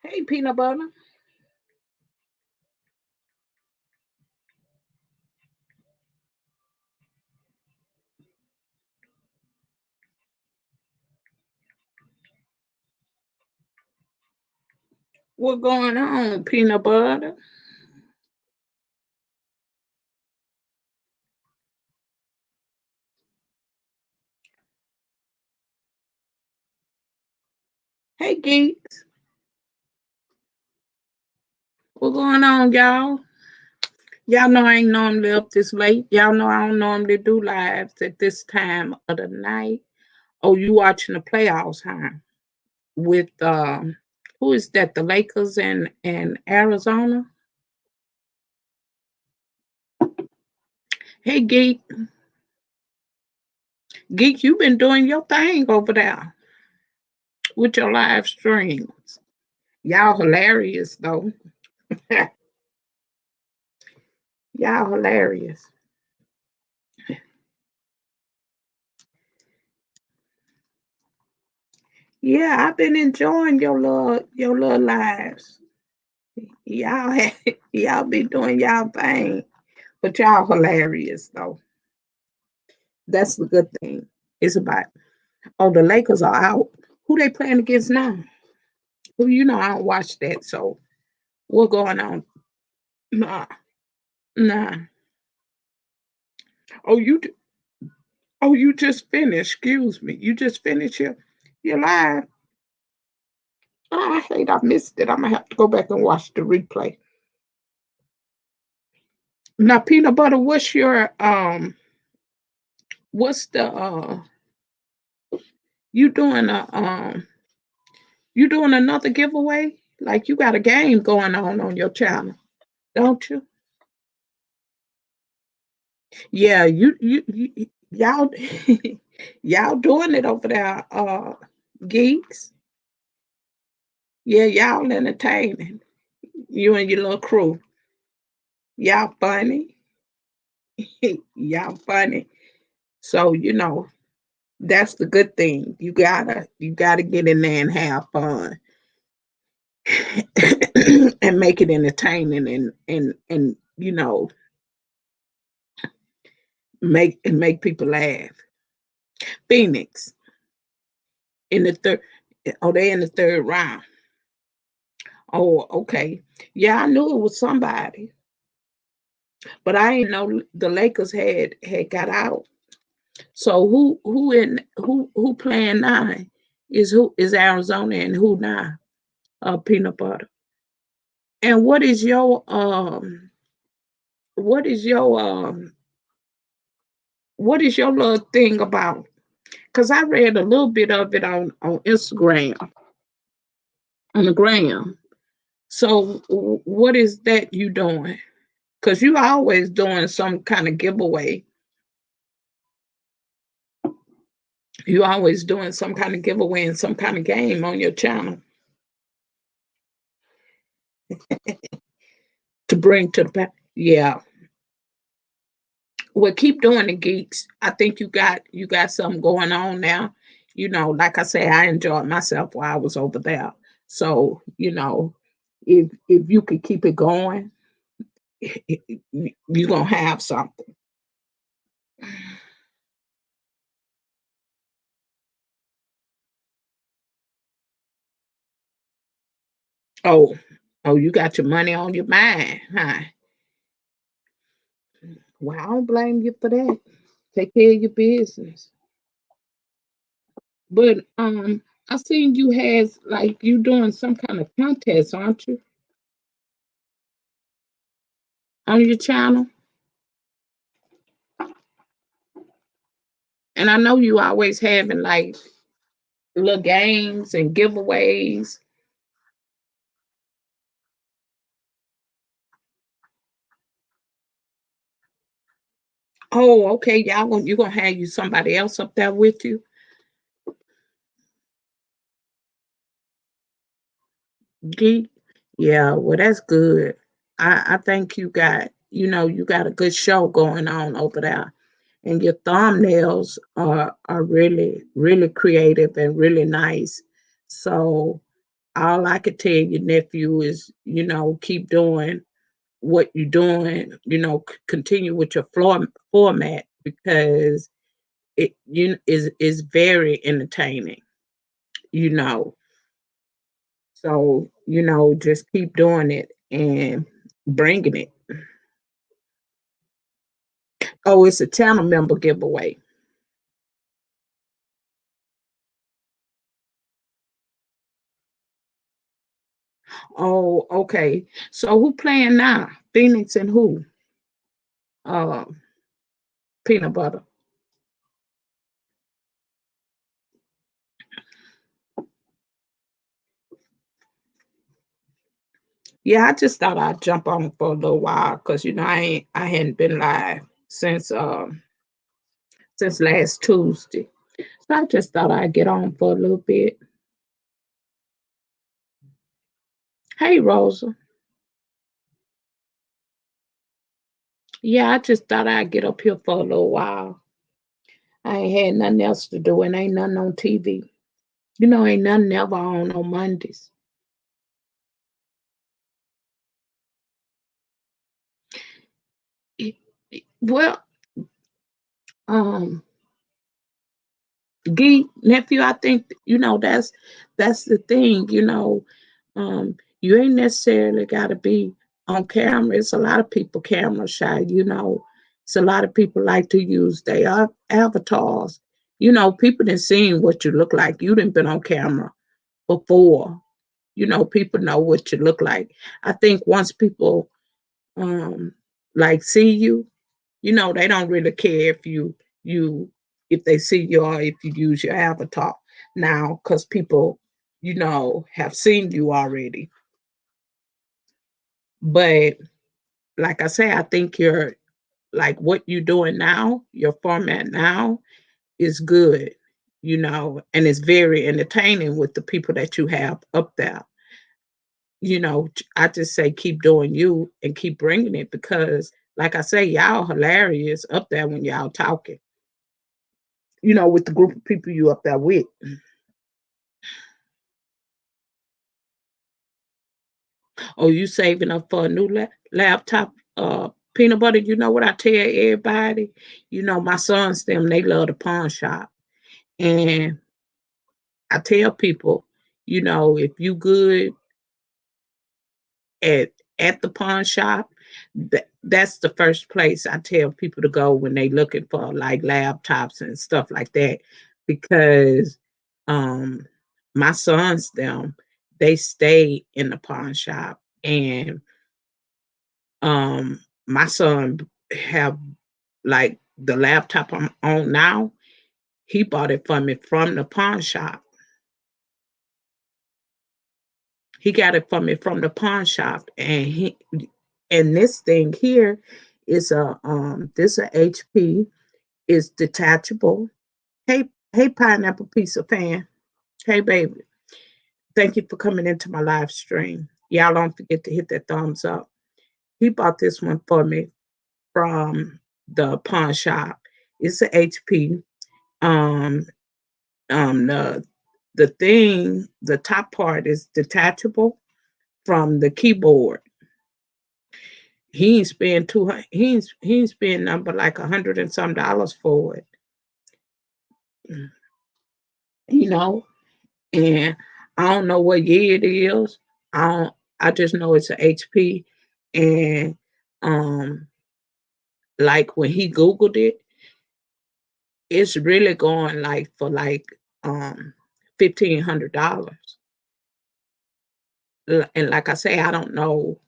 Hey, peanut butter. What going on, peanut butter? Hey, geeks. What going on, y'all? Y'all know I ain't normally up this late. Y'all know I don't normally do lives at this time of the night. Oh, you watching the playoffs, huh? With who is that? The Lakers and Arizona. Hey, geek, you been doing your thing over there with your live streams. Y'all hilarious though. Y'all hilarious. Yeah, I've been enjoying your little lives. Y'all y'all be doing y'all thing, but y'all hilarious though. That's the good thing. It's about oh the Lakers are out. Who they playing against now? Who I don't watch that. So what going on? Nah, nah. Oh you just finished. Excuse me. You just finished your live. Oh, I hate I missed it. I'm gonna have to go back and watch the replay. Now, peanut butter, what's the you doing a you doing another giveaway? Like you got a game going on your channel, don't you? Yeah, you y'all y'all doing it over there, geeks. Yeah, y'all entertaining. You and your little crew. Y'all funny. Y'all funny. So, that's the good thing. You gotta get in there and have fun. And make it entertaining and make people laugh. Phoenix in the third. Oh, they in the third round. Oh, okay. Yeah, I knew it was somebody, but I didn't know the Lakers had got out. So who playing nine is Arizona and who now? Peanut butter. And what is your what is your little thing about? Because I read a little bit of it on Instagram, on the gram. So what is that you doing? Because you always doing some kind of giveaway. You always doing some kind of giveaway and some kind of game on your channel to bring to the back. Yeah. Well, keep doing it, geeks. I think you got something going on now. Like I say, I enjoyed myself while I was over there. So, if you could keep it going, you're gonna have something. Oh, oh, you got your money on your mind, huh? Well, I don't blame you for that. Take care of your business. But I seen you has like you doing some kind of contest, aren't you, on your channel? And I know you always having like little games and giveaways. Oh, okay. You gonna have you somebody else up there with you? Geek? Yeah, well that's good. I think you got a good show going on over there. And your thumbnails are really, really creative and really nice. So all I could tell your nephew is, keep doing what you're doing, continue with your format because is very entertaining, you know. So, just keep doing it and bringing it. Oh, it's a channel member giveaway. Oh, okay. So who playing now? Phoenix and who? Uh, Peanut butter. Yeah, I just thought I'd jump on for a little while because I hadn't been live since last Tuesday. So I just thought I'd get on for a little bit. Hey, Rosa. Yeah, I just thought I'd get up here for a little while. I ain't had nothing else to do and ain't nothing on TV. Ain't nothing ever on Mondays. It- well, um, Gee, nephew, I think that's the thing. You ain't necessarily got to be on camera. It's a lot of people camera shy. It's a lot of people like to use their avatars. People done seen what you look like. You done been on camera before. People know what you look like. I think once people um like see you, they don't really care you if they see you or if you use your avatar now because people, have seen you already. But like I say, I think you're like what you're doing now, your format now is good, and it's very entertaining with the people that you have up there. I just say keep doing you and keep bringing it because, like I say, y'all hilarious up there when y'all talking. With the group of people you up there with. Oh, you saving up for a new laptop? Peanut butter. You know what I tell everybody? My sons them they love the pawn shop, and I tell people, if you good at at the pawn shop, that's the first place I tell people to go when they looking for like laptops and stuff like that, because um my sons them they stay in the pawn shop, and my son have like the laptop I'm on now. He bought it for me from the pawn shop. He got it for me from the pawn shop, and this thing here is a HP. Is detachable. Hey, pineapple pizza fan. Hey, baby. Thank you for coming into my live stream. Y'all don't forget to hit that thumbs up. He bought this one for me from the pawn shop. It's a HP. Um, the top part is detachable from the keyboard. He ain't spend 200. He ain't spend number like $100 and some dollars for it. You know, and I don't know what year it is. I just know it's a HP, and um, like when he Googled it, it's really going like for like $1,500. And like I say, I don't know,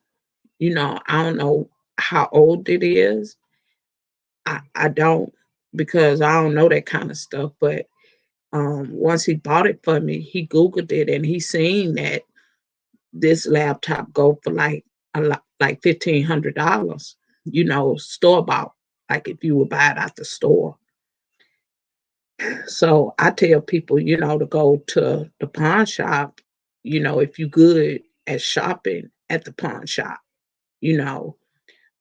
I don't know how old it is. I don't, because I don't know that kind of stuff. But once he bought it for me, he Googled it and he seen that this laptop go for like a lot, like $1,500. Store bought, like if you would buy it at the store. So I tell people, to go to the pawn shop, if you good at shopping at the pawn shop, you know,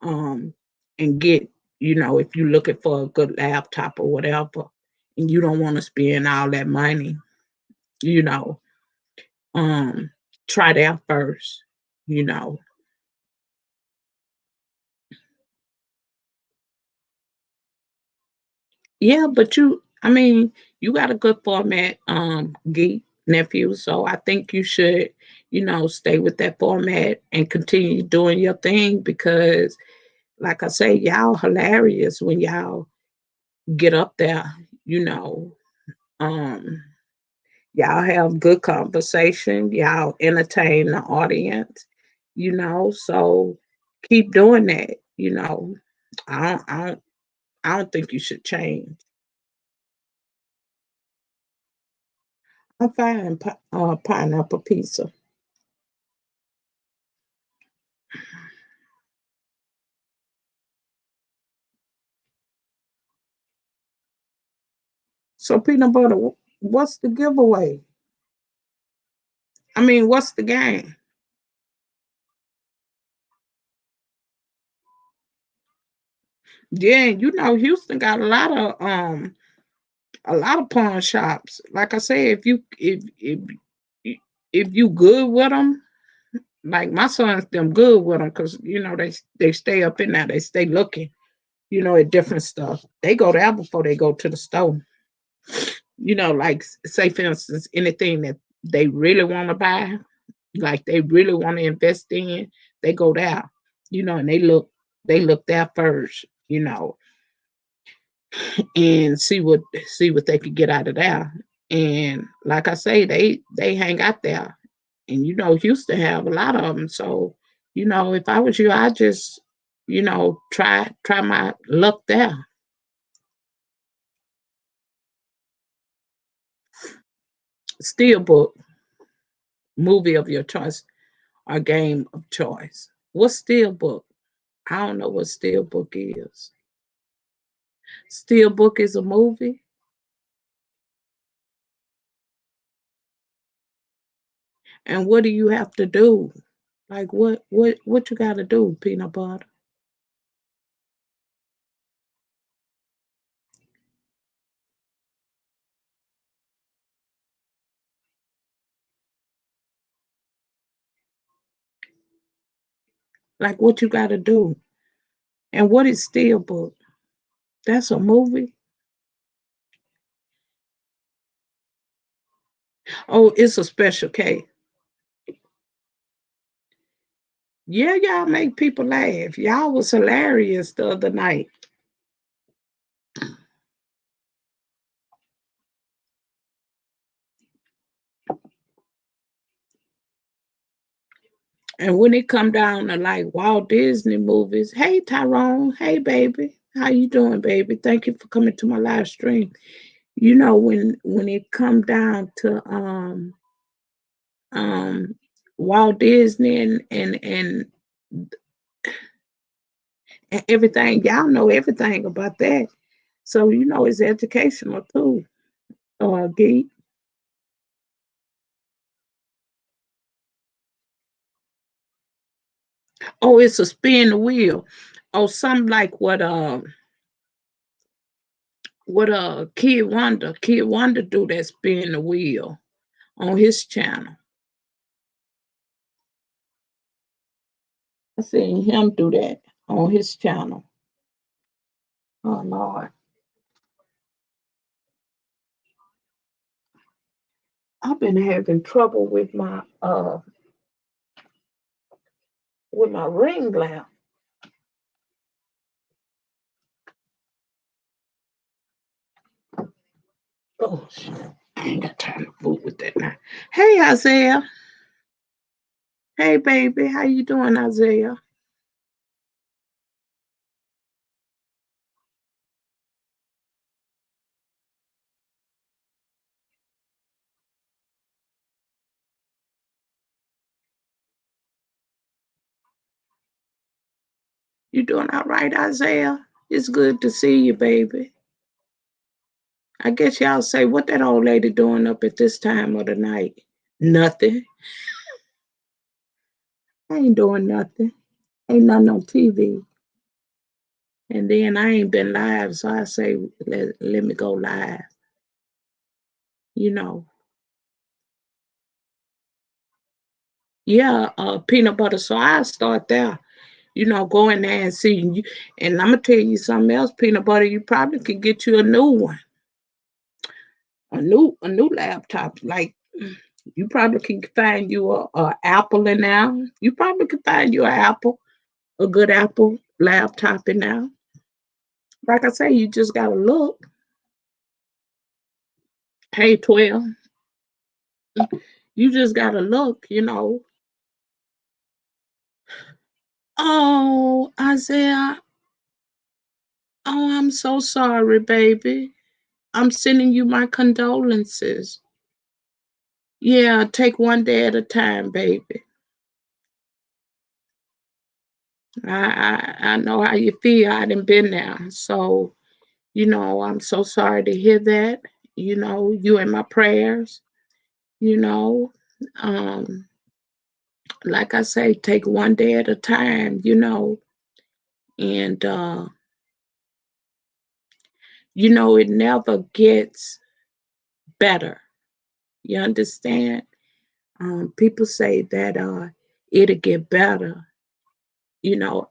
um, and get, if you're looking for a good laptop or whatever, and you don't want to spend all that money, you know, um, try that first, you know. Yeah, but I mean, you got a good format, geek nephew. So I think you should, stay with that format and continue doing your thing because, like I say, y'all hilarious when y'all get up there, you know. Um, y'all have good conversation, y'all entertain the audience, so keep doing that. I don't I don't I don't think you should change. I'm fine, pineapple pizza. So peanut butter, what's the giveaway? I mean, what's the game? Yeah, Houston got a lot of pawn shops. Like I said, if you good with them, like my sons, them good with them because they stay up in there, they stay looking, at different stuff. They go there before they go to the store. Like say for instance, anything that they really want to buy, like they really want to invest in, they go there, and they look there first, and see what they could get out of there. And like I say, they hang out there, and Houston have a lot of them. So if I was you, I just try my luck there. Steelbook, movie of your choice or game of choice. What's Steelbook? I don't know what Steelbook is. Steelbook is a movie. And what do you have to do? Like what you got to do, peanut butter? Like what you got to do? And what is Steelbook? That's a movie. Oh, it's a special case. Yeah, y'all make people laugh. Y'all was hilarious the other night. And when it come down to like Walt Disney movies, hey Tyrone, hey baby, how you doing, baby? Thank you for coming to my live stream. When it come down to um Walt Disney and everything, y'all know everything about that. So it's educational too. Geek. Oh, it's a spin the wheel. Oh, something like what Kid Wonder do that spin the wheel on his channel. I seen him do that on his channel. Oh Lord. I've been having trouble with my ring lamp. Oh shit. I ain't got time to fool with that now. Hey Isaiah. Hey baby. How you doing, Isaiah? You doing all right, Isaiah? It's good to see you, baby. I guess y'all say what that old lady doing up at this time of the night? Nothing. I ain't doing nothing. Ain't nothing on TV. And then I ain't been live, so I say let me go live. You know. Yeah, peanut butter. So I start there. Go in there and see you. And I'm gonna tell you something else, peanut butter. You probably could get you a new one, a new laptop. Like you probably can find you a Apple in there. You probably could find you a good Apple laptop in there. Like I say, you just gotta look. Hey, 12. You just gotta look. Oh, Isaiah. Oh, I'm so sorry, baby. I'm sending you my condolences. Yeah, take one day at a time, baby. I know how you feel. I done been there. So, I'm so sorry to hear that. You in my prayers, you know. Um, like I say, take one day at a time. And it never gets better. You understand? People say that it'll get better,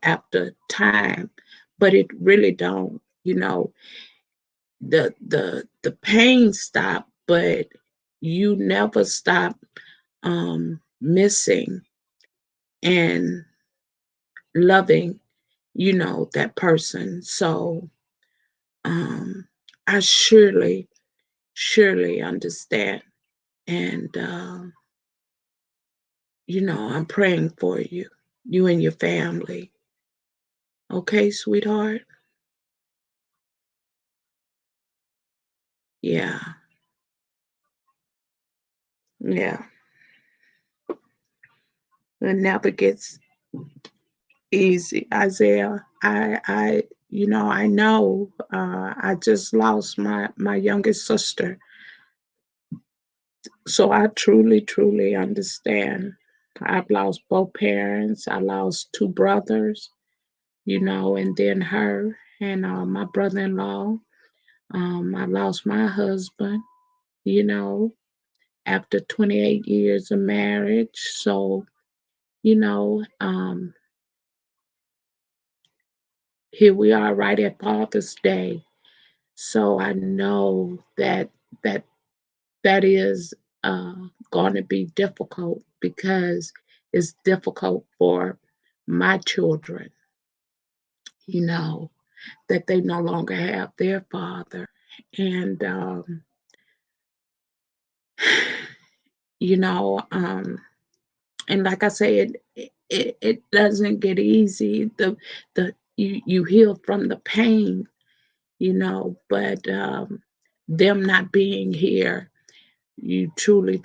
after time, but it really don't. The pain stop, but you never stop missing and loving, that person. So um, I surely understand, and I'm praying for you and your family. Okay, sweetheart. Yeah, yeah. It never gets easy, Isaiah. I know. I just lost my youngest sister, so I truly understand. I've lost both parents. I lost two brothers, and then her and my brother-in-law. I lost my husband, you know, after 28 years of marriage. So, you know, um, here we are right at Father's Day. So I know that that is going to be difficult because it's difficult for my children, you know, that they no longer have their father. And, you know, um, and like I said, it doesn't get easy. You heal from the pain, but them not being here, you truly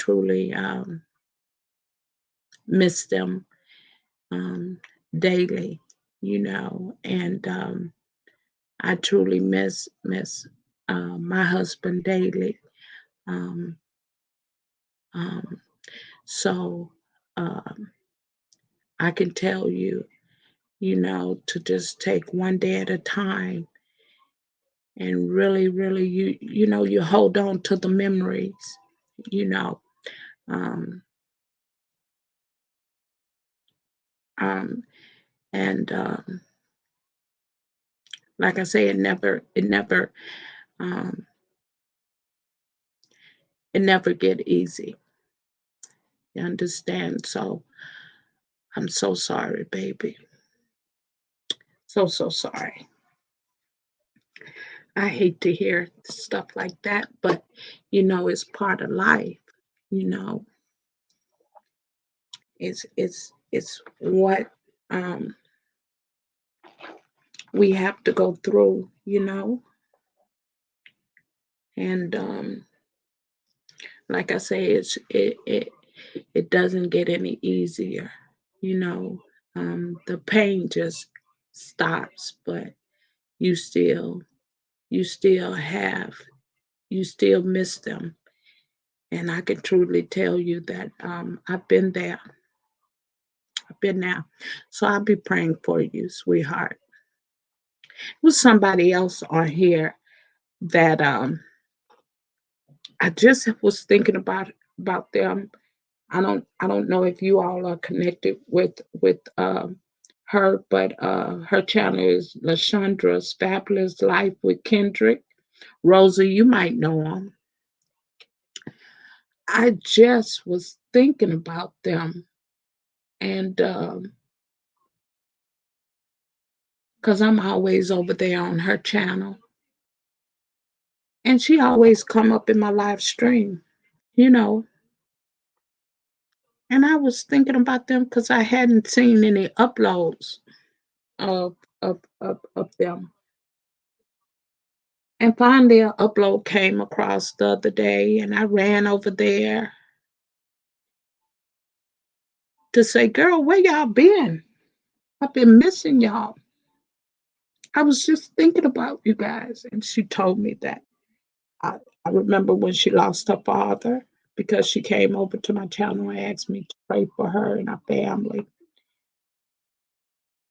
miss them um, daily, and I truly miss my husband daily. Um, um, so um, I can tell you, to just take one day at a time and really you hold on to the memories, you know. Um, um, and like I say, um, it never get easy. You understand? So I'm so sorry, baby. So sorry. I hate to hear stuff like that, but it's part of life. You know, it's what um, we have to go through. And like I say, it doesn't get any easier. You know, the pain just stops, but you still you still have you still miss them. And I can truly tell you that I've been there. I've been there. So I'll be praying for you, sweetheart. Was somebody else on here that I just was thinking about them. I don't know if you all are connected with her, but her channel is Lashandra's Fabulous Life with Kendrick. Rosa, you might know him. I just was thinking about them, and because I'm always over there on her channel, and she always come up in my live stream, you know. And I was thinking about them because I hadn't seen any uploads of them. And finally, an upload came across the other day, and I ran over there to say, "Girl, where y'all been? I've been missing y'all. I was just thinking about you guys." And she told me that. I remember when she lost her father because she came over to my channel and asked me to pray for her and her family.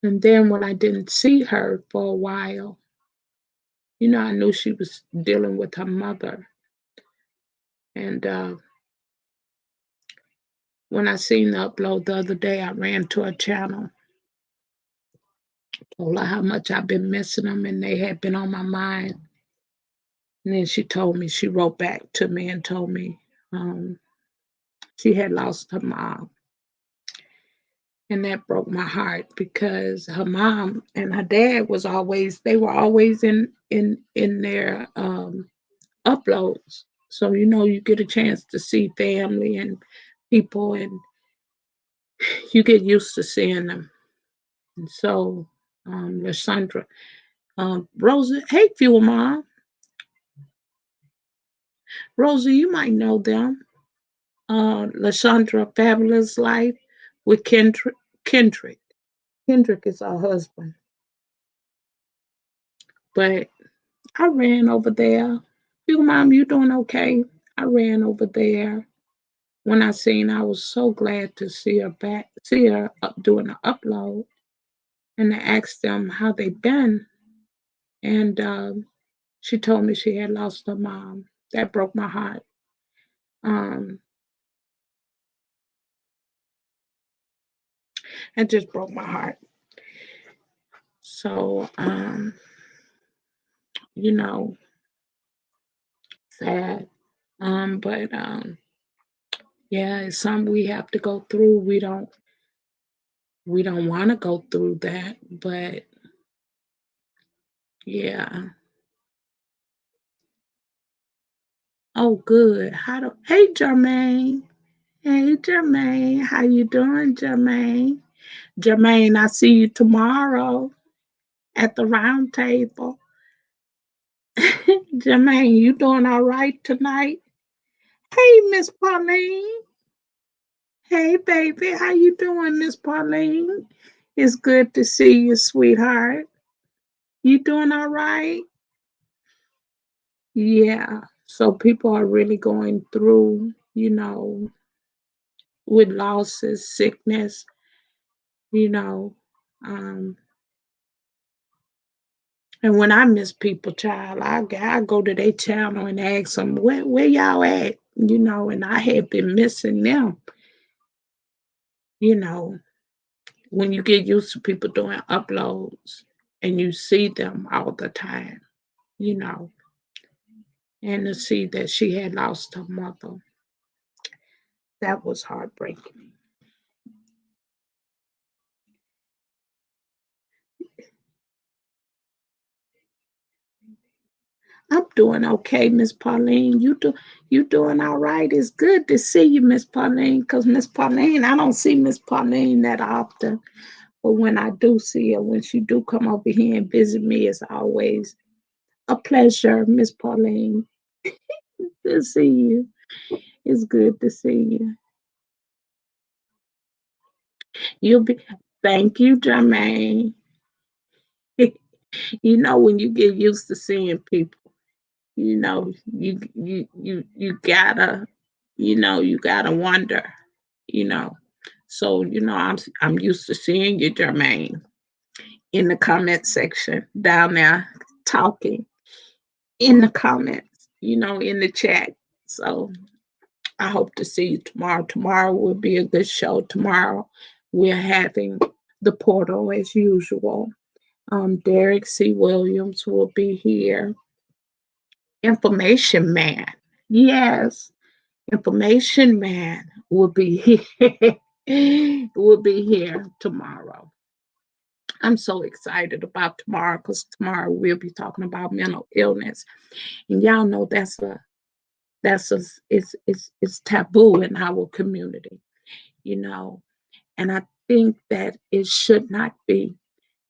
And then when I didn't see her for a while, I knew she was dealing with her mother. And when I seen the upload the other day, I ran to her channel, told her how much I've been missing them and they had been on my mind. And then she told me, she wrote back to me and told me she had lost her mom. And that broke my heart because her mom and her dad they were always in their uploads. So you get a chance to see family and people, and you get used to seeing them. And so, Lysandra, Rosa, hey, Fuel Mom, Rosa, you might know them. Lysandra, Fabulous Life with Kendrick. Kendrick. Kendrick is our husband. But I ran over there. Fuel Mom, you doing okay? I ran over there. When I seen, I was so glad to see her up doing an upload, and I asked them how they been, and she told me she had lost her mom. That broke my heart. Um, it just broke my heart. So, you know, sad. But yeah, it's something we have to go through. We don't want to go through that, but yeah. Oh, good. Hey, Jermaine. Hey, Jermaine. How you doing, Jermaine? Jermaine, I see you tomorrow at the round table. Jermaine, you doing all right tonight? Hey, Miss Pauline. Hey, baby. How you doing, Miss Pauline? It's good to see you, sweetheart. You doing all right? Yeah. So people are really going through, with losses, sickness, you know. Um, and when I miss people, child, I go to their channel and ask them, where y'all at? And I have been missing them, you know. When you get used to people doing uploads and you see them all the time, you know, and to see that she had lost her mother, that was heartbreaking. I'm doing okay, Miss Pauline. You doing all right? It's good to see you, Miss Pauline. Cause Miss Pauline, I don't see Miss Pauline that often. But when I do see her, when she do come over here and visit me, it's always a pleasure, Miss Pauline. To see you. It's good to see you. You'll be. Thank you, Jermaine. You know when you get used to seeing people, you gotta, you gotta wonder, you know. So I'm used to seeing you, Jermaine, in the comment section down there talking in the comments, in the chat. So I hope to see you tomorrow. Tomorrow will be a good show. Tomorrow we're having the portal as usual. Derek C. Williams will be here. Information Man. Yes, Information Man will be here. Will be here tomorrow. I'm so excited about tomorrow because tomorrow we'll be talking about mental illness. And y'all know it's taboo in our community, you know. And I think that it should not be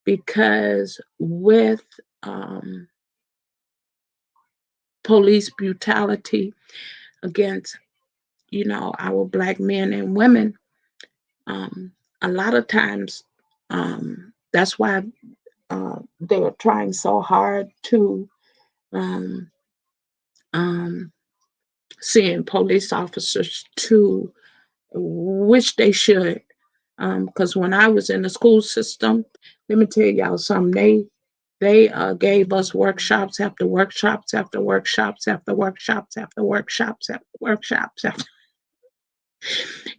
because with um, police brutality against, our black men and women, um, a lot of times that's why they are trying so hard to um, um, send police officers to, which they should. Because when I was in the school system, let me tell y'all something. They gave us workshops after workshops after workshops after workshops after workshops after workshops after,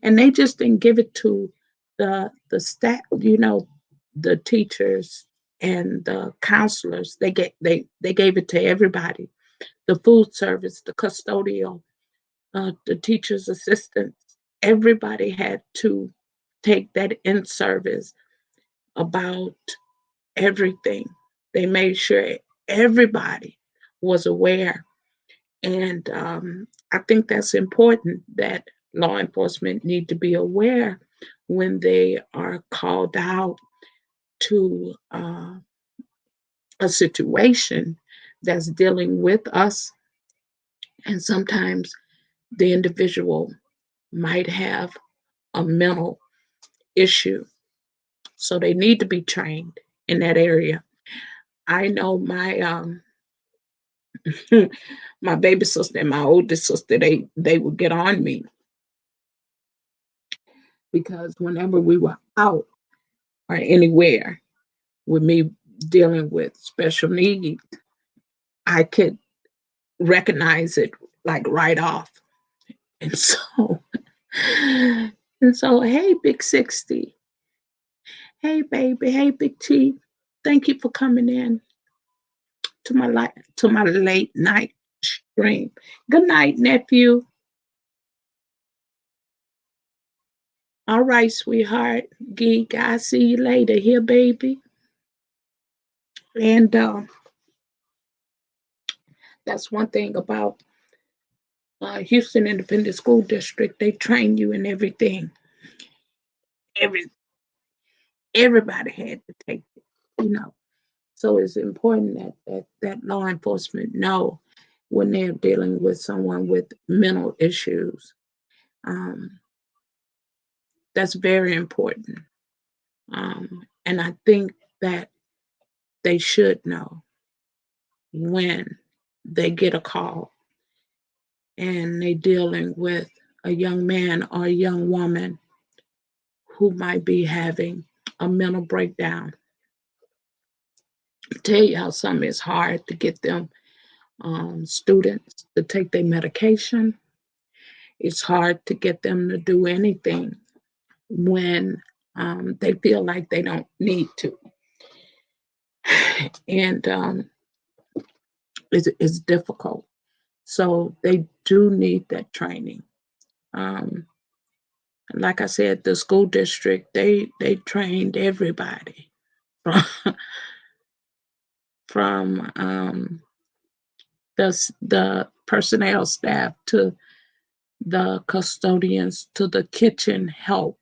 and they just didn't give it to the staff, the teachers and the counselors. They gave it to everybody. The food service, the custodial, the teachers' assistants. Everybody had to take that in service about everything. They made sure everybody was aware. And I think that's important that law enforcement need to be aware when they are called out to a situation that's dealing with us. And sometimes the individual might have a mental issue. So they need to be trained in that area. I know my baby sister and my oldest sister, they would get on me because whenever we were out or anywhere with me dealing with special needs, I could recognize it like right off. And so hey Big 60. Hey baby, hey Big T. Thank you for coming in to my late night stream. Good night, nephew. All right, sweetheart. Geek, I'll see you later here, baby. And that's one thing about Houston Independent School District. They train you in everything. Every Everybody had to take it. So it's important that law enforcement know when they're dealing with someone with mental issues. Um, that's very important. And I think that they should know when they get a call and they dealing with a young man or a young woman who might be having a mental breakdown. I tell you how some it's hard to get them students to take their medication. It's hard to get them to do anything when they feel like they don't need to. And it's difficult. So they do need that training. Um, like I said, the school district, they trained everybody from from the personnel staff, to the custodians, to the kitchen help.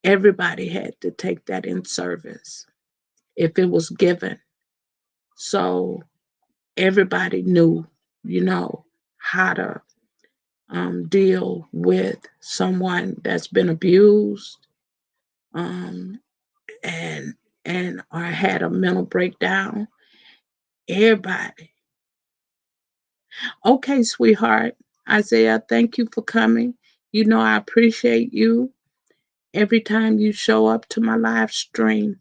Everybody had to take that in service if it was given. So everybody knew, you know, how to deal with someone that's been abused, um, and or had a mental breakdown. Everybody. Okay, sweetheart. Isaiah, thank you for coming. You know I appreciate you every time you show up to my live stream.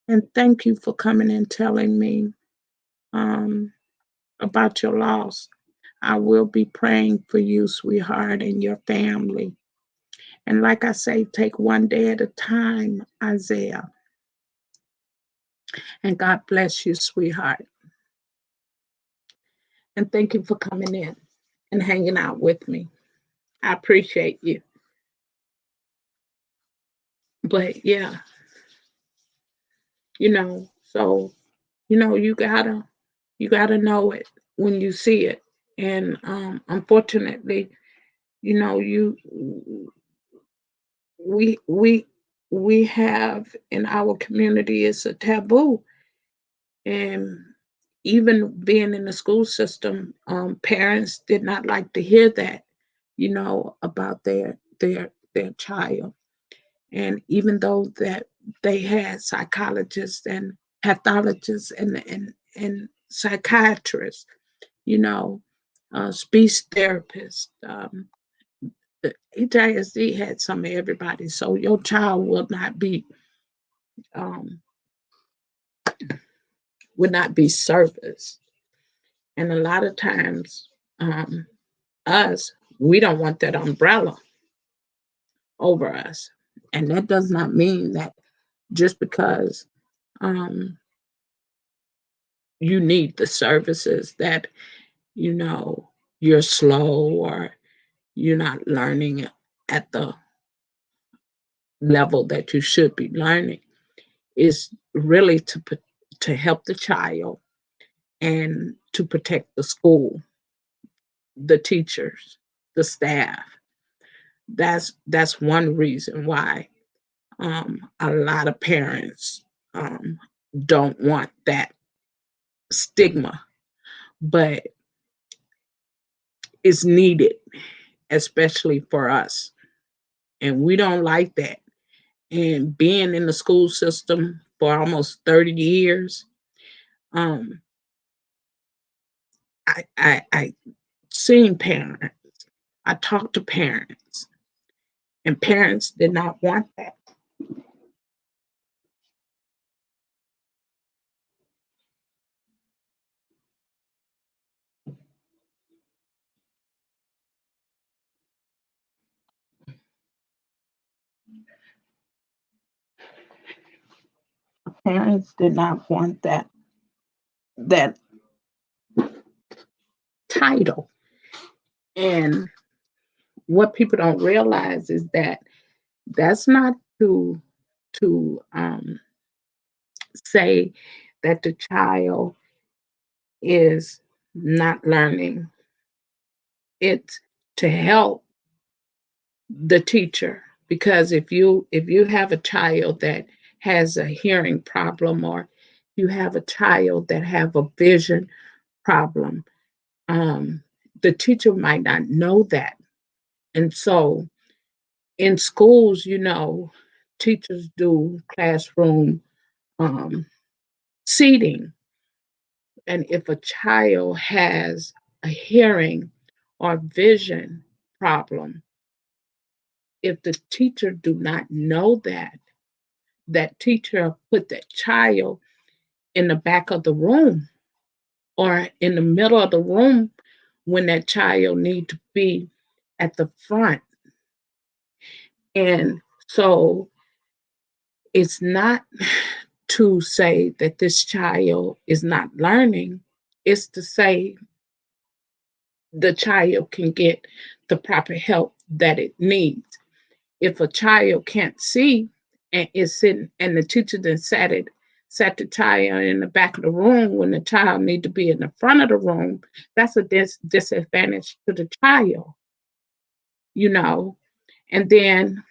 And thank you for coming and telling me um, about your loss. I will be praying for you, sweetheart, and your family. And like I say, take one day at a time, Isaiah. And God bless you, sweetheart. And thank you for coming in and hanging out with me. I appreciate you. But yeah, so you gotta know it when you see it. And unfortunately, you we we have in our community, it's a taboo. And even being in the school system, parents did not like to hear that, about their child. And even though that they had psychologists and pathologists and psychiatrists, you know, speech therapists, the HISD had some of everybody. So your child um, will not be serviced. And a lot of times, um, us, we don't want that umbrella over us. And that does not mean that just because um, you need the services that, you know, you're slow or you're not learning at the level that you should be learning. Is really to help the child and to protect the school, the teachers, the staff. That's one reason why a lot of parents don't want that stigma, but it's needed, especially for us. And we don't like that. And being in the school system for almost 30 years, um, I seen parents, I talked to parents, and parents did not want that. Parents did not want that title. And what people don't realize is that that's not to say that the child is not learning. It's to help the teacher, because if you have a child that has a hearing problem, or you have a child that have a vision problem, um, the teacher might not know that. And so in schools, teachers do classroom um, seating. And if a child has a hearing or vision problem, if the teacher do not know that, that teacher put that child in the back of the room or in the middle of the room when that child need to be at the front. And so it's not to say that this child is not learning, it's to say the child can get the proper help that it needs. If a child can't see and is sitting and the teacher then sat the child in the back of the room when the child need to be in the front of the room, that's a disadvantage to the child, you know. And then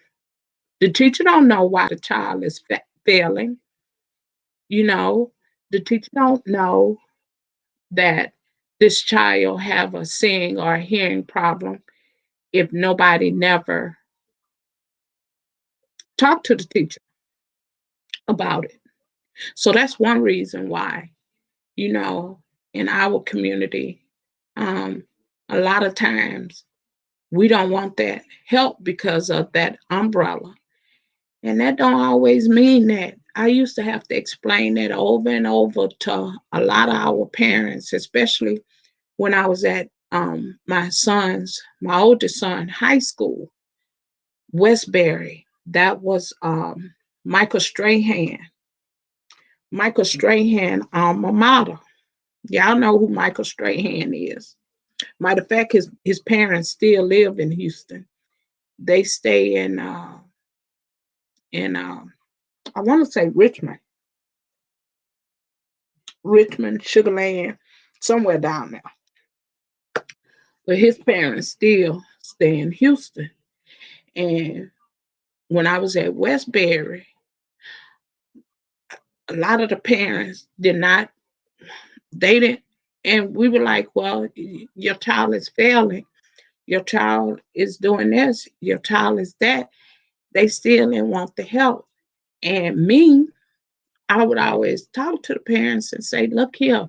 the teacher don't know why the child is failing, you know. The teacher don't know that this child have a seeing or a hearing problem if nobody never talked to the teacher about it. So that's one reason why, you know, in our community, um, a lot of times we don't want that help because of that umbrella. And that don't always mean that. I used to have to explain that over and over to a lot of our parents, especially when I was at my oldest son, high school, Westbury. That was Michael Strahan. Michael Strahan alma mater. Y'all know who Michael Strahan is. Matter of fact, his parents still live in Houston. They stay in I want to say Richmond, Sugarland, somewhere down there. But his parents still stay in Houston. And when I was at Westbury, a lot of the parents did not, they didn't, and we were like, well, your child is failing. Your child is doing this. Your child is that. They still didn't want the help. And me, I would always talk to the parents and say, look here,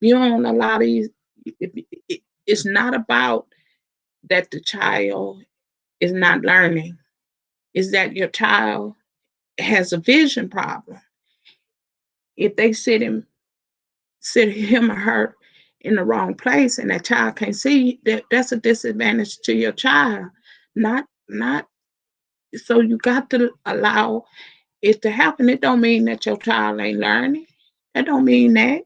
you don't allow these, it's not about that the child is not learning, is that your child has a vision problem. If they sit him or her in the wrong place and that child can't see, that's a disadvantage to your child. Not so you got to allow it to happen. It don't mean that your child ain't learning. That don't mean that.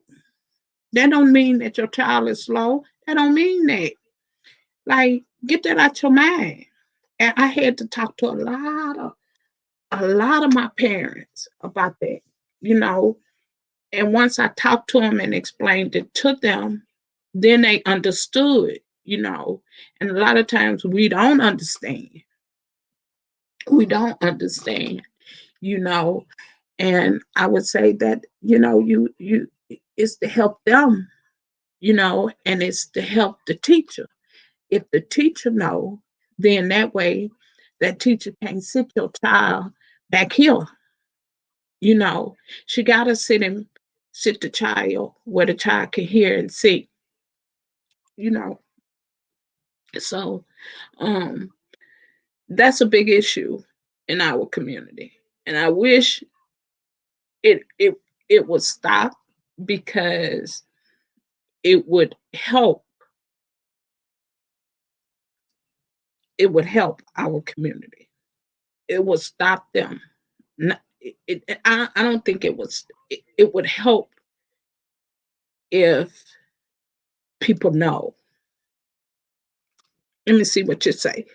That don't mean that your child is slow. That don't mean that. Like, get that out your mind. And I had to talk to a lot of my parents about that, you know. And once I talked to them and explained it to them, then they understood, you know. And a lot of times we don't understand. We don't understand, you know. And I would say that, you know, you it's to help them, you know, and it's to help the teacher. If the teacher know, then that way that teacher can sit your child back here, you know. She gotta sit the child where the child can hear and see, you know. So um that's a big issue in our community. And I wish it it it would stop because it would help our community. It would stop them. I don't think it would help if people know. Let me see what you say,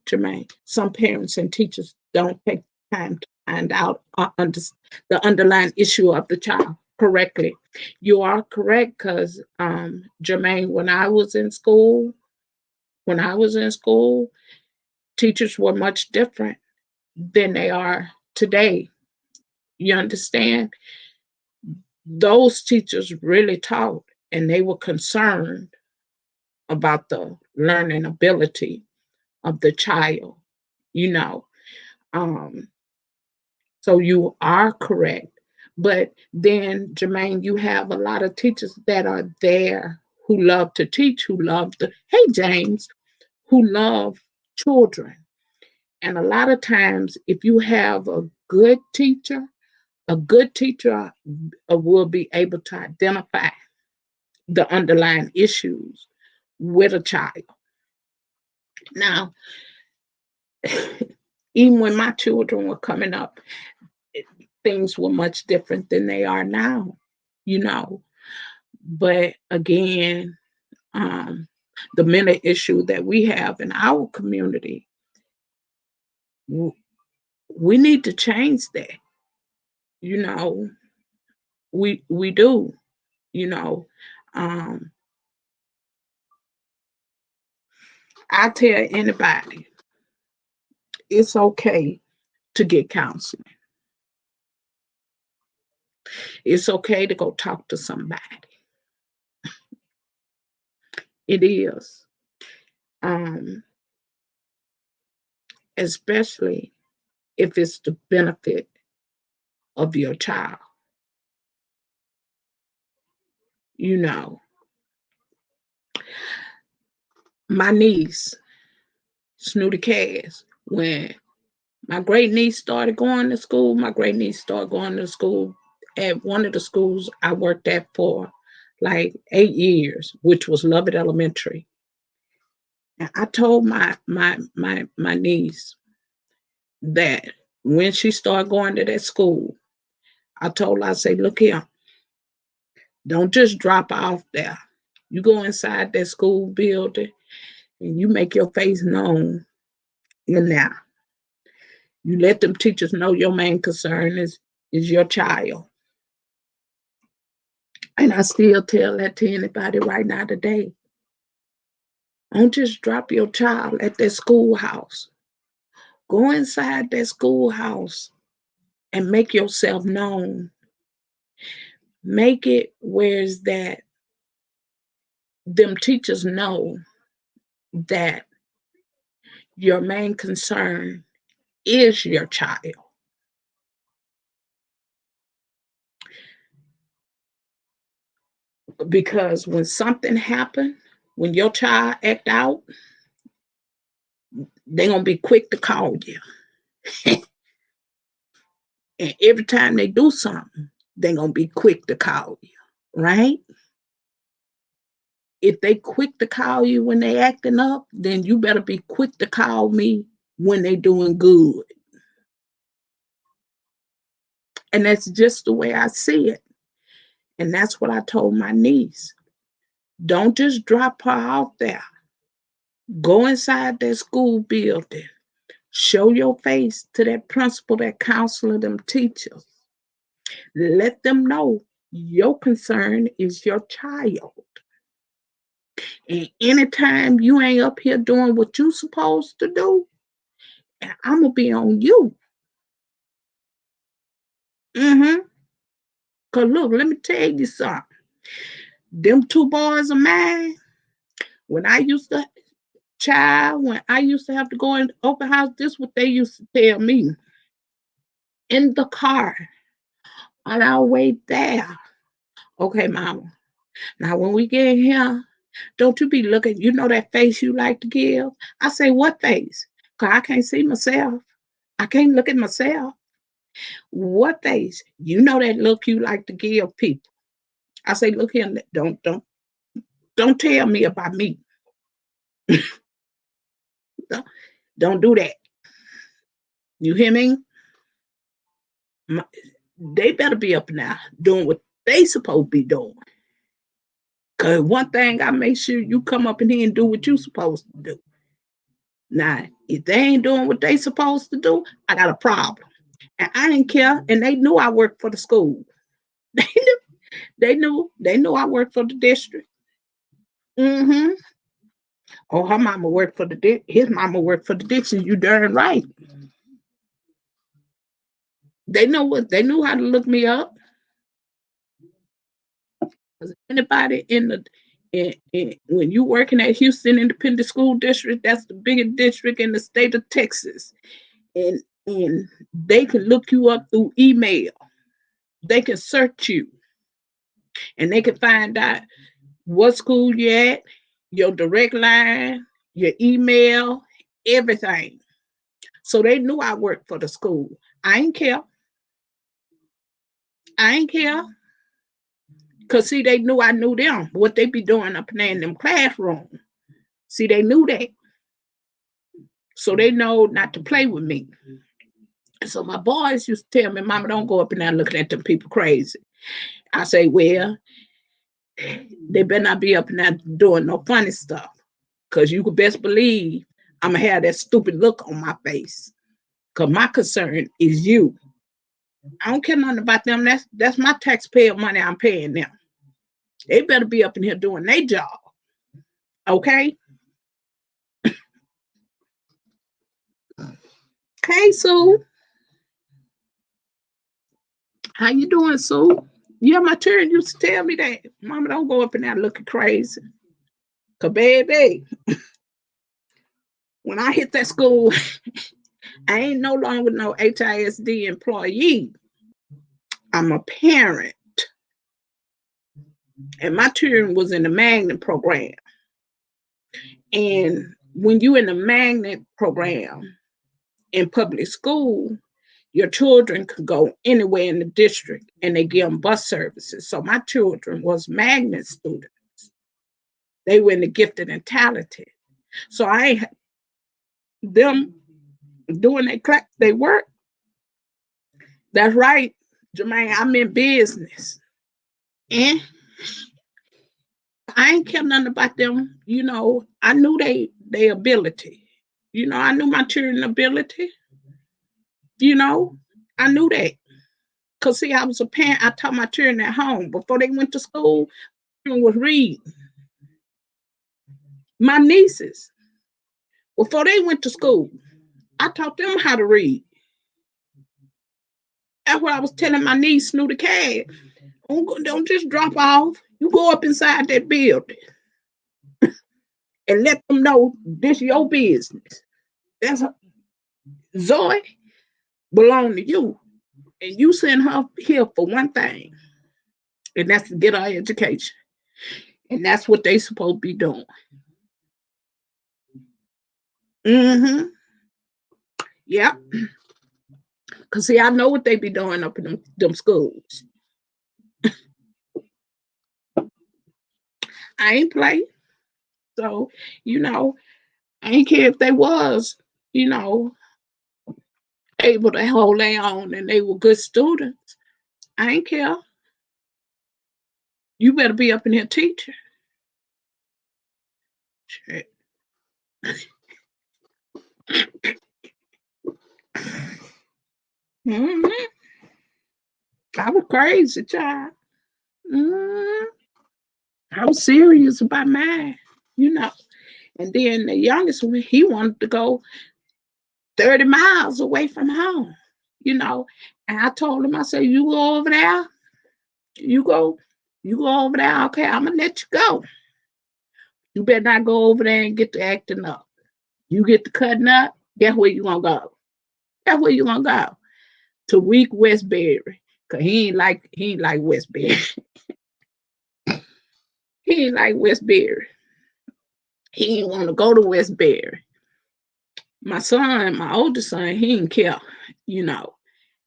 Jermaine. Some parents and teachers don't take time to find out the underlying issue of the child correctly. You are correct because, Jermaine, when I was in school, teachers were much different than they are today. You understand? Those teachers really taught and they were concerned about the learning ability of the child, you know. Um, so you are correct. But then, Jermaine, you have a lot of teachers that are there who love to teach, hey, James, who love children. And a lot of times, if you have a good teacher will be able to identify the underlying issues with a child. Now, even when my children were coming up, it, things were much different than they are now, you know. But again, um, the mental issue that we have in our community, we need to change that, you know. We do, you know. Um, I tell anybody it's okay to get counseling. It's okay to go talk to somebody. It is. Um, Especially if it's the benefit of your child. You know, my niece, Snooty Cass, when my great niece started going to school, my great niece started going to school at one of the schools I worked at for like 8 years, which was Lovett Elementary. And I told my niece that when she started going to that school, I told her, I say, look here, don't just drop off there. You go inside that school building and you make your face known in there. You let them teachers know your main concern is your child. And I still tell that to anybody right now today. Don't just drop your child at that schoolhouse. Go inside that schoolhouse and make yourself known. Make it where's that them teachers know that your main concern is your child. Because when something happen, when your child act out, they're gonna be quick to call you. And every time they do something, they're gonna be quick to call you, right? If they quick to call you when they acting up, then you better be quick to call me when they doing good. And that's just the way I see it. And that's what I told my niece. Don't just drop her out there. Go inside that school building. Show your face to that principal, that counselor, them teachers. Let them know your concern is your child. And anytime you ain't up here doing what you supposed to do, I'm gonna be on you. Mm-hmm. Cause look, let me tell you something. Them two boys of mine, when I used to when I used to have to go in open house, this what they used to tell me in the car on our way there. Okay, mama. Now when we get here, don't you be looking, you know that face you like to give? I say, what face? Cause I can't see myself. I can't look at myself. What face? You know that look you like to give people. I say, look here, don't tell me about me. Don't, don't do that. You hear me? My, they better be up now doing what they supposed to be doing. Cause one thing I make sure you come up in here and do what you supposed to do. Now, if they ain't doing what they supposed to do, I got a problem. And I didn't care. And they knew I worked for the school. They knew I worked for the district. Mm-hmm. Oh, her mama worked for his mama worked for the district. You darn right. They knew how to look me up. Anybody when you working at Houston Independent School District, that's the biggest district in the state of Texas. And they can look you up through email. They can search you and they can find out what school you at, your direct line, your email, everything. So they knew I worked for the school. I ain't care. I ain't care. Cause see, they knew I knew them. What they be doing up there in them classrooms. See, they knew that. So they know not to play with me. So my boys used to tell me, Mama, don't go up and down looking at them people crazy. I say, well, they better not be up and down doing no funny stuff. Cause you could best believe I'm gonna have that stupid look on my face. Cause my concern is you. I don't care nothing about them. That's my taxpayer money I'm paying them. They better be up in here doing their job. Okay? Hey Sue. How you doing, Sue? Yeah, my children used to tell me that. Mama, don't go up in there looking crazy. Cause baby, when I hit that school, I ain't no longer no HISD employee. I'm a parent. And my children was in the magnet program. And when you in the magnet program in public school, your children could go anywhere in the district and they give them bus services. So my children was magnet students. They were in the gifted and talented. So I ain't them doing they work. That's right, Jermaine. I'm in business. And I ain't care nothing about them. I knew they ability. I knew my children ability. You know, I knew that. Cause see, I was a parent. I taught my children at home before they went to school. Was reading. My nieces before they went to school, I taught them how to read. That's what I was telling my niece, Snooty Cat. Don't just drop off. You go up inside that building and let them know this your business. That's Zoe belong to you, and you send her here for one thing, and that's to get her education, and that's what they supposed to be doing. Mm-hmm. Yep. Cause see, I know what they be doing up in them schools. I ain't play, so you know, I ain't care if they was, you know, able to hold their own and they were good students. I ain't care. You better be up in here teaching. Shit. Mm-hmm. I was crazy, child. Mm-hmm. I was serious about mine, you know. And then the youngest one, he wanted to go 30 miles away from home, you know. And I told him, I said, you go over there, you go, you go over there, okay, I'm gonna let you go. You better not go over there and get to acting up. You get to cutting up, guess where you gonna go? Guess where you gonna go? To weak Westbury. Cause he ain't like Westbury. He ain't like Westbury. He didn't want to go to Westbury. My son, my oldest son, he didn't care. You know,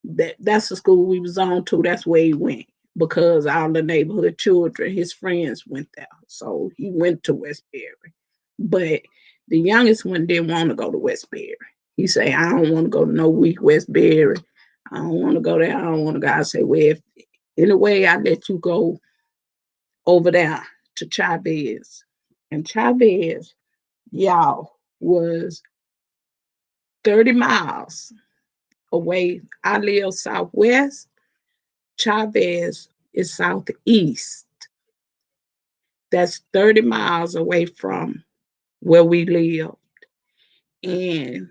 that's the school we was on to. That's where he went because all the neighborhood children, his friends went there. So he went to Westbury. But the youngest one didn't want to go to Westbury. He said, I don't want to go to no weak Westbury. I don't want to go there. I don't want to go. I say, well, if anyway, I let you go over there to Chavez. And Chavez, y'all, was 30 miles away. I live southwest. Chavez is southeast. That's 30 miles away from where we live. And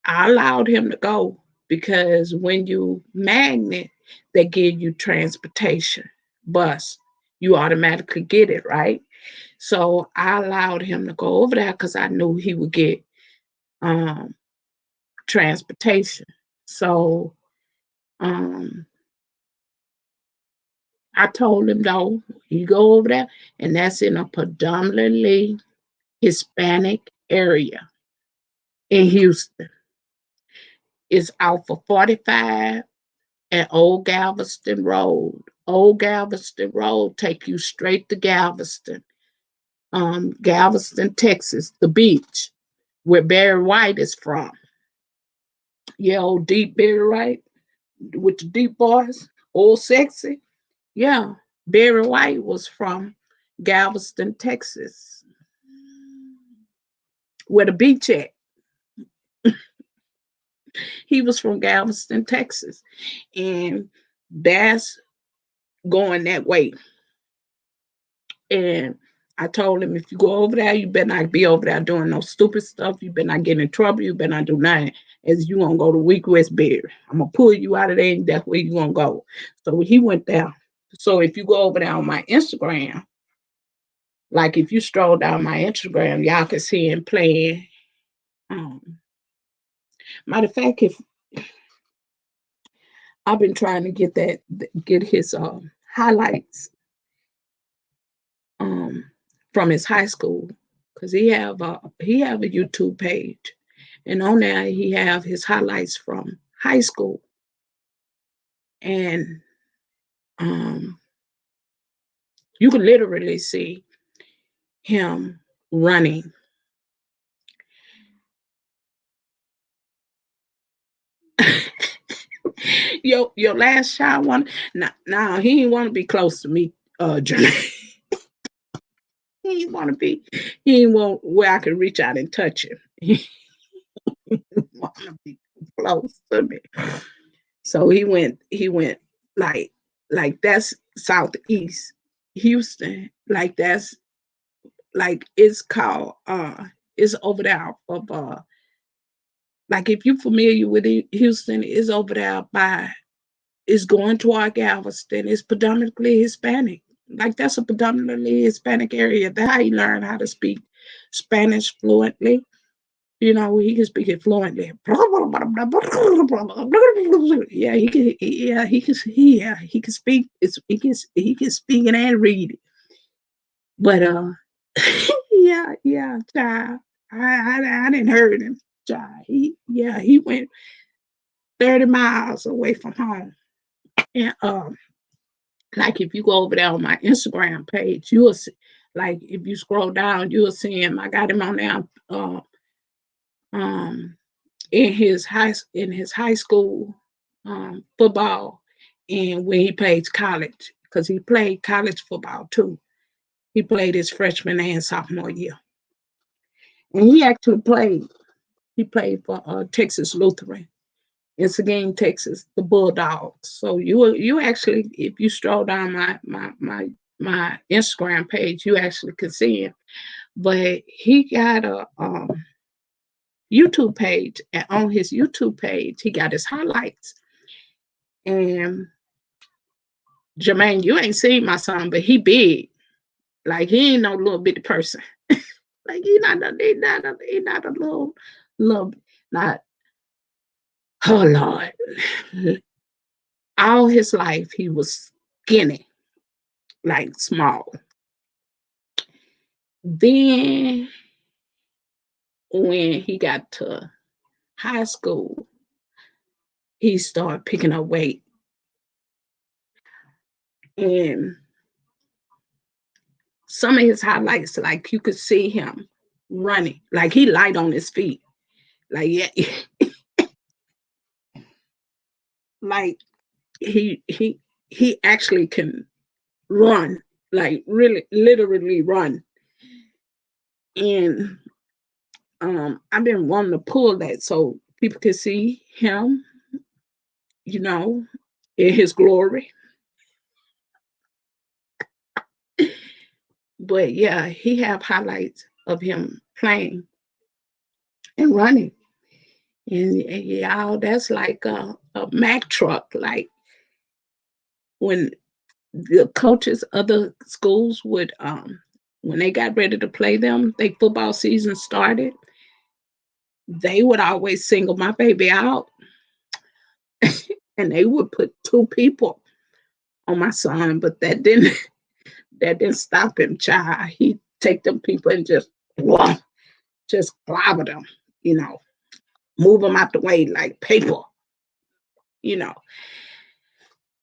I allowed him to go because when you magnet, they give you transportation, bus. You automatically get it, right? So I allowed him to go over there because I knew he would get um, transportation. So um, I told him, no, you go over there, and that's in a predominantly Hispanic area in Houston. It's out for 45 at Old Galveston Road. Old Galveston Road take you straight to Galveston, Galveston, Texas, the beach where Barry White is from. Yeah, old deep Barry White with the deep voice, old sexy. Yeah, Barry White was from Galveston, Texas, where the beach at. He was from Galveston, Texas, and that's going that way. And I told him, if you go over there, you better not be over there doing no stupid stuff. You better not get in trouble. You better not do nothing. As you gonna go to Weak Westbury. I'm gonna pull you out of there, and that's where you gonna go. So he went there. So if you go over there on my Instagram, like if you stroll down my Instagram, y'all can see him playing. Um, Matter of fact, if I've been trying to get his highlights um, from his high school, because he have a YouTube page, and on there he have his highlights from high school, and um, you can literally see him running. Your last child one. Now he didn't want to be close to me, Jermaine. He didn't want to be. He didn't want where I could reach out and touch him. He didn't want to be close to me. So he went like like that's southeast Houston. Like that's like it's called it's over there of like if you're familiar with Houston, is over there by is going toward Galveston. It's predominantly Hispanic. Like that's a predominantly Hispanic area. That's how you learn how to speak Spanish fluently. You know, he can speak it fluently. Yeah, he can. Yeah, he can. Yeah, he can speak. He can speak it and read it. But yeah, yeah, child. I didn't heard him, child. He went 30 miles away from home, and like if you go over there on my Instagram page, you'll see. Like if you scroll down, you'll see him. I got him on there. Um, in his high school football, and when he played college, because he played college football too. He played his freshman and sophomore year, and he actually played. He played for Texas Lutheran in Seguin, Texas, the Bulldogs. So you actually, if you stroll down my Instagram page, you actually can see him. But he got a YouTube page, and on his YouTube page, he got his highlights. And Jermaine, you ain't seen my son, but he big. Like he ain't no little bitty person. Like he not a little not. Oh Lord, all his life he was skinny, like small. Then when he got to high school, he started picking up weight, and some of his highlights, like you could see him running, like he light on his feet, like yeah, like he actually can run, like really literally run. And I've been wanting to pull that so people can see him, you know, in his glory. But yeah, he have highlights of him playing and running. And y'all, that's like a Mack truck. Like when the coaches of the schools would when they got ready to play them, they football season started, they would always single my baby out, and they would put two people on my son, but that didn't stop him, child. He take them people and just whoa, just clobber them, you know, move them out the way like paper, you know.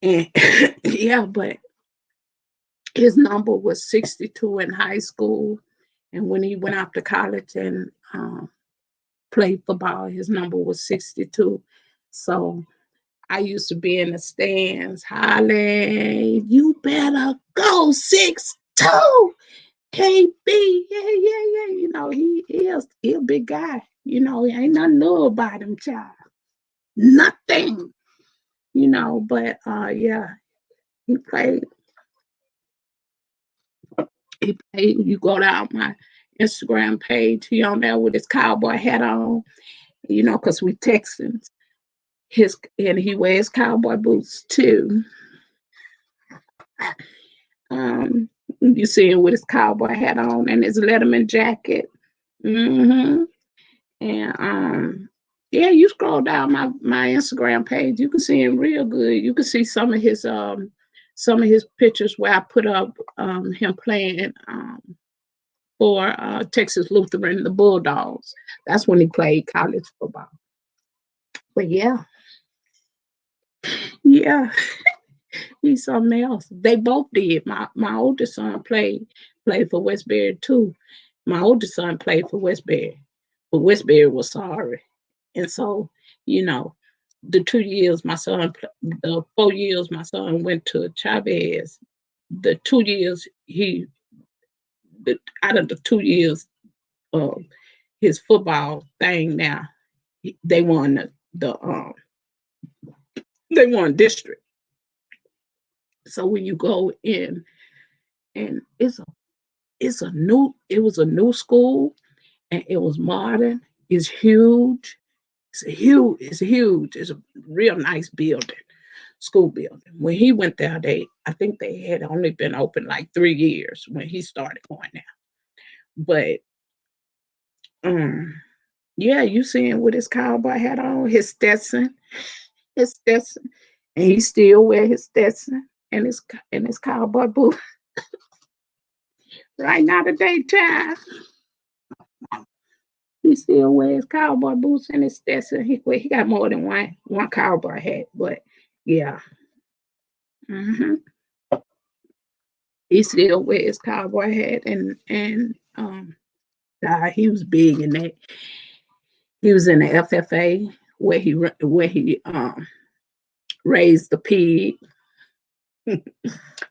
And yeah, but his number was 62 in high school, and when he went off to college and played football, his number was 62. So I used to be in the stands, hollering, "You better go 6'2". KB, yeah, yeah, yeah. You know, he is he a big guy. You know, he ain't nothing new about him, child. nothing, you know. But yeah, he played. He played. You go down my Instagram page. He on there with his cowboy hat on, you know, because we texting. His and he wears cowboy boots too. Um, you see him with his cowboy hat on and his Letterman jacket. Hmm. And yeah, you scroll down my Instagram page, you can see him real good. You can see some of his pictures where I put up him playing for Texas Lutheran, the Bulldogs. That's when he played college football. But yeah, yeah, he's something else. They both did. My oldest son played for Westbury too. My oldest son played for Westbury, but Westbury was sorry. And so, you know, the 2 years my son, the 4 years my son went to Chavez, the 2 years out of the 2 years of his football thing now, they won they won district. So when you go in and it was a new school and it was modern, it's huge. It's huge. It's a real nice building, school building. When he went there, I think they had only been open like 3 years when he started going there. But um, yeah, you see him with his cowboy hat on, his Stetson, and he still wear his Stetson and his cowboy boot right now the daytime. He still wears cowboy boots and his Stetson. He got more than one cowboy hat, but yeah. Hmm. He still wears cowboy hat and he was big in that. He was in the FFA where he raised the pig.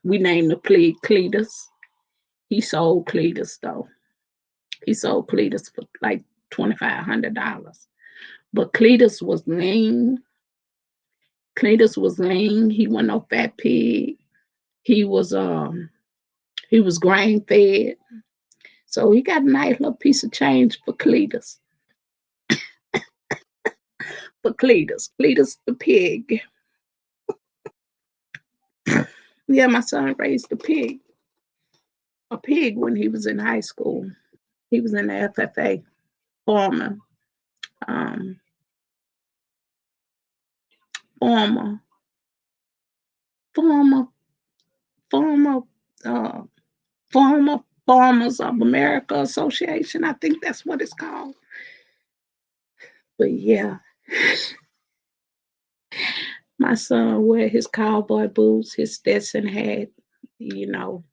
We named the pig Cletus. He sold Cletus though. He sold Cletus for like $2,500. But Cletus was lean. Cletus was lean. He wasn't no fat pig. He was he was grain fed. So he got a nice little piece of change for Cletus. For Cletus. Cletus the pig. Yeah, my son raised a pig when he was in high school. He was in the FFA, former, um, former, former, former, uh, former Farmers of America Association. I think that's what it's called. But yeah, my son wear his cowboy boots, his Stetson hat. You know,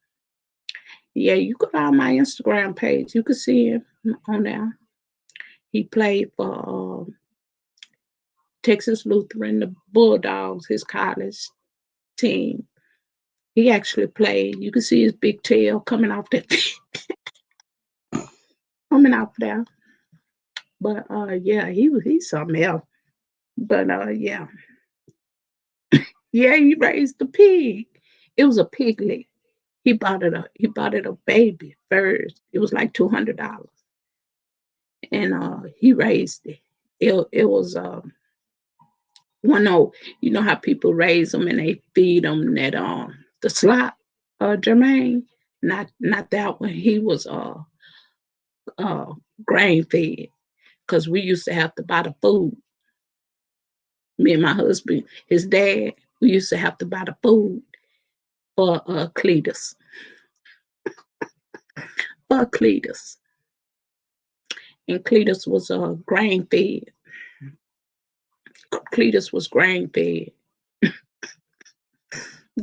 yeah, you go on my Instagram page. You can see him on there. He played for Texas Lutheran, the Bulldogs, his college team. He actually played. You can see his big tail coming off that coming off there. But yeah, he's something else. But yeah. Yeah, he raised the pig. It was a piglet. He bought it a baby first. It was like $200. And he raised it. It was one of, you know how people raise them and they feed them that the slop, Jermaine. Not that one. He was uh grain fed because we used to have to buy the food. Me and my husband, his dad, we used to have to buy the food for Cletus. For Cletus. And Cletus was grain fed. Cletus was grain fed.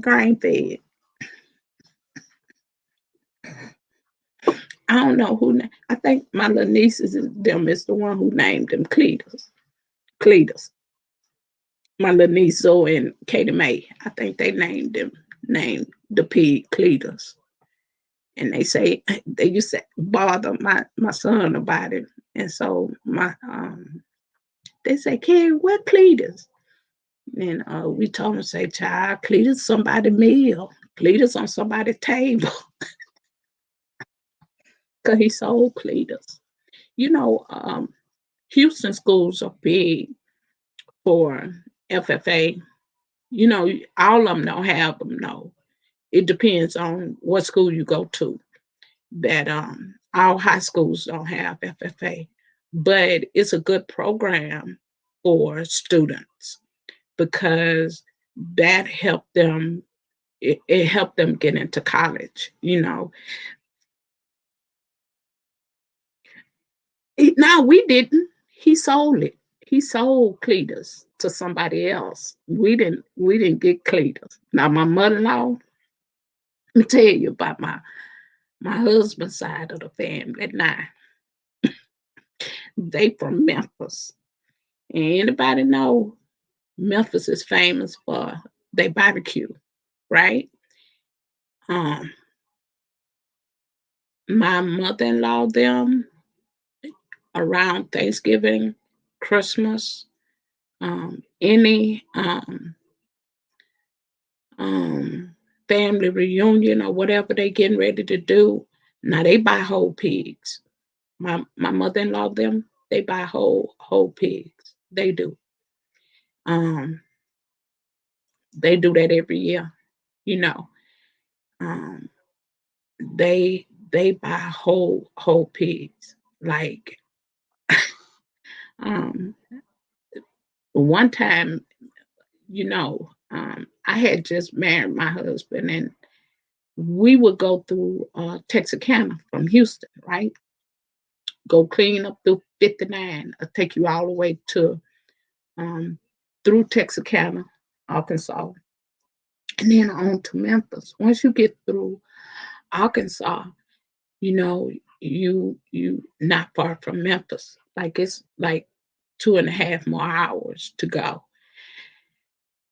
Grain fed. I don't know who. I think my little nieces and them is the one who named him Cletus. Cletus. My little niece Zoe and Katie Mae. I think they named the pig Cletus. And they used to bother my son about it. And so They say, Carrie, where Cletus? And we told him, say, child, Cletus somebody meal. Cletus on somebody's table. Because he sold Cletus. You know, Houston schools are big for FFA. You know, all of them don't have them, no. It depends on what school you go to. That all high schools don't have FFA, but it's a good program for students because that helped them. It helped them get into college. You know, no, we didn't. He sold it. He sold Cletus to somebody else. We didn't. We didn't get Cletus. Now my mother-in-law. Let me tell you about my husband's side of the family. Now they from Memphis. And anybody know Memphis is famous for their barbecue, right? Um, my mother-in-law them around Thanksgiving, Christmas, any um, family reunion or whatever they getting ready to do. Now they buy whole pigs. My mother-in-law them they buy whole pigs. They do. Um, they do that every year. You know. Um, they buy whole pigs. Like um, one time, I had just married my husband, and we would go through Texarkana from Houston, right? Go clean up through 59. I'll take you all the way to um, through Texarkana, Arkansas, and then on to Memphis. Once you get through Arkansas, you know, you not far from Memphis. Like it's like 2.5 more hours to go.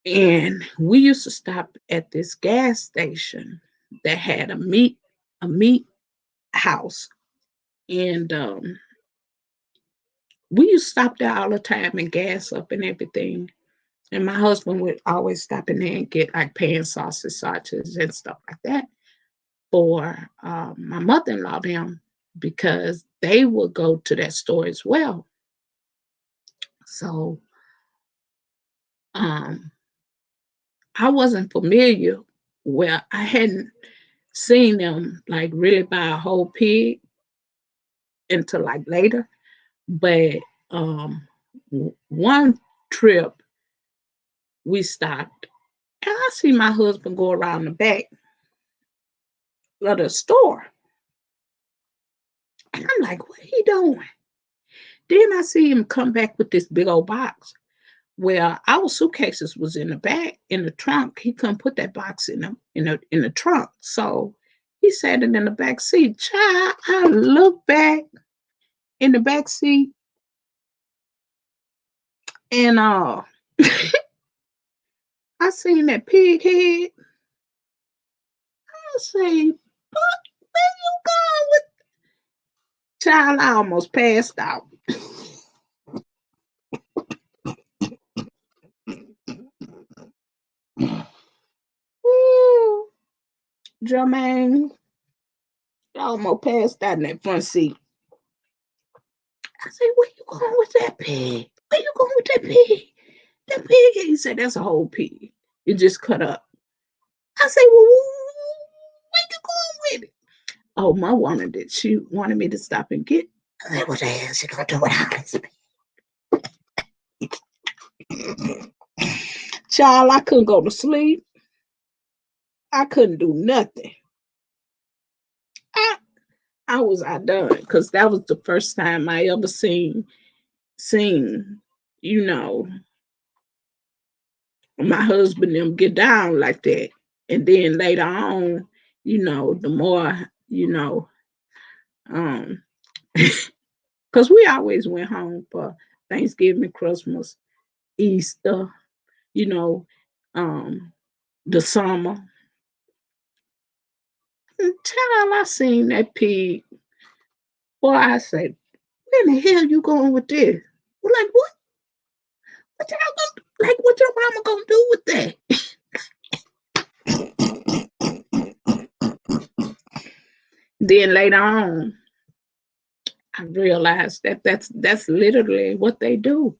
And we used to stop at this gas station that had a meat house. And we used to stop there all the time and gas up and everything. And my husband would always stop in there and get like pan sausage, sausages, and stuff like that for my mother-in-law them because they would go to that store as well. So um, I wasn't familiar. Well, I hadn't seen them like really buy a whole pig until like later. But one trip we stopped and I see my husband go around the back of the store. And I'm like, what he doing? Then I see him come back with this big old box. Well, our suitcases was in the back in the trunk. He couldn't put that box in the trunk. So he sat it in the back seat. Child, I look back in the back seat and I seen that pig head. I say, but where you going with child? I almost passed out. Ooh, Jermaine, I almost passed out in that front seat. I said, where you going with that pig? Where you going with that pig? That pig? He said, that's a whole pig. It just cut up. I said, well, where you going with it? Oh, my wanted it. She wanted me to stop and get. I said, what the hell she gonna do with all child, I couldn't go to sleep. I couldn't do nothing. I I was outdone because that was the first time I ever seen, you know, my husband them get down like that. And then later on, the more, um, because we always went home for Thanksgiving, Christmas, Easter, you know, um, the summer. And child, I seen that pig. Boy, I said, where the hell you going with this? We're like, what? What y'all gonna like? What your mama gonna do with that? Then later on, I realized that that's literally what they do.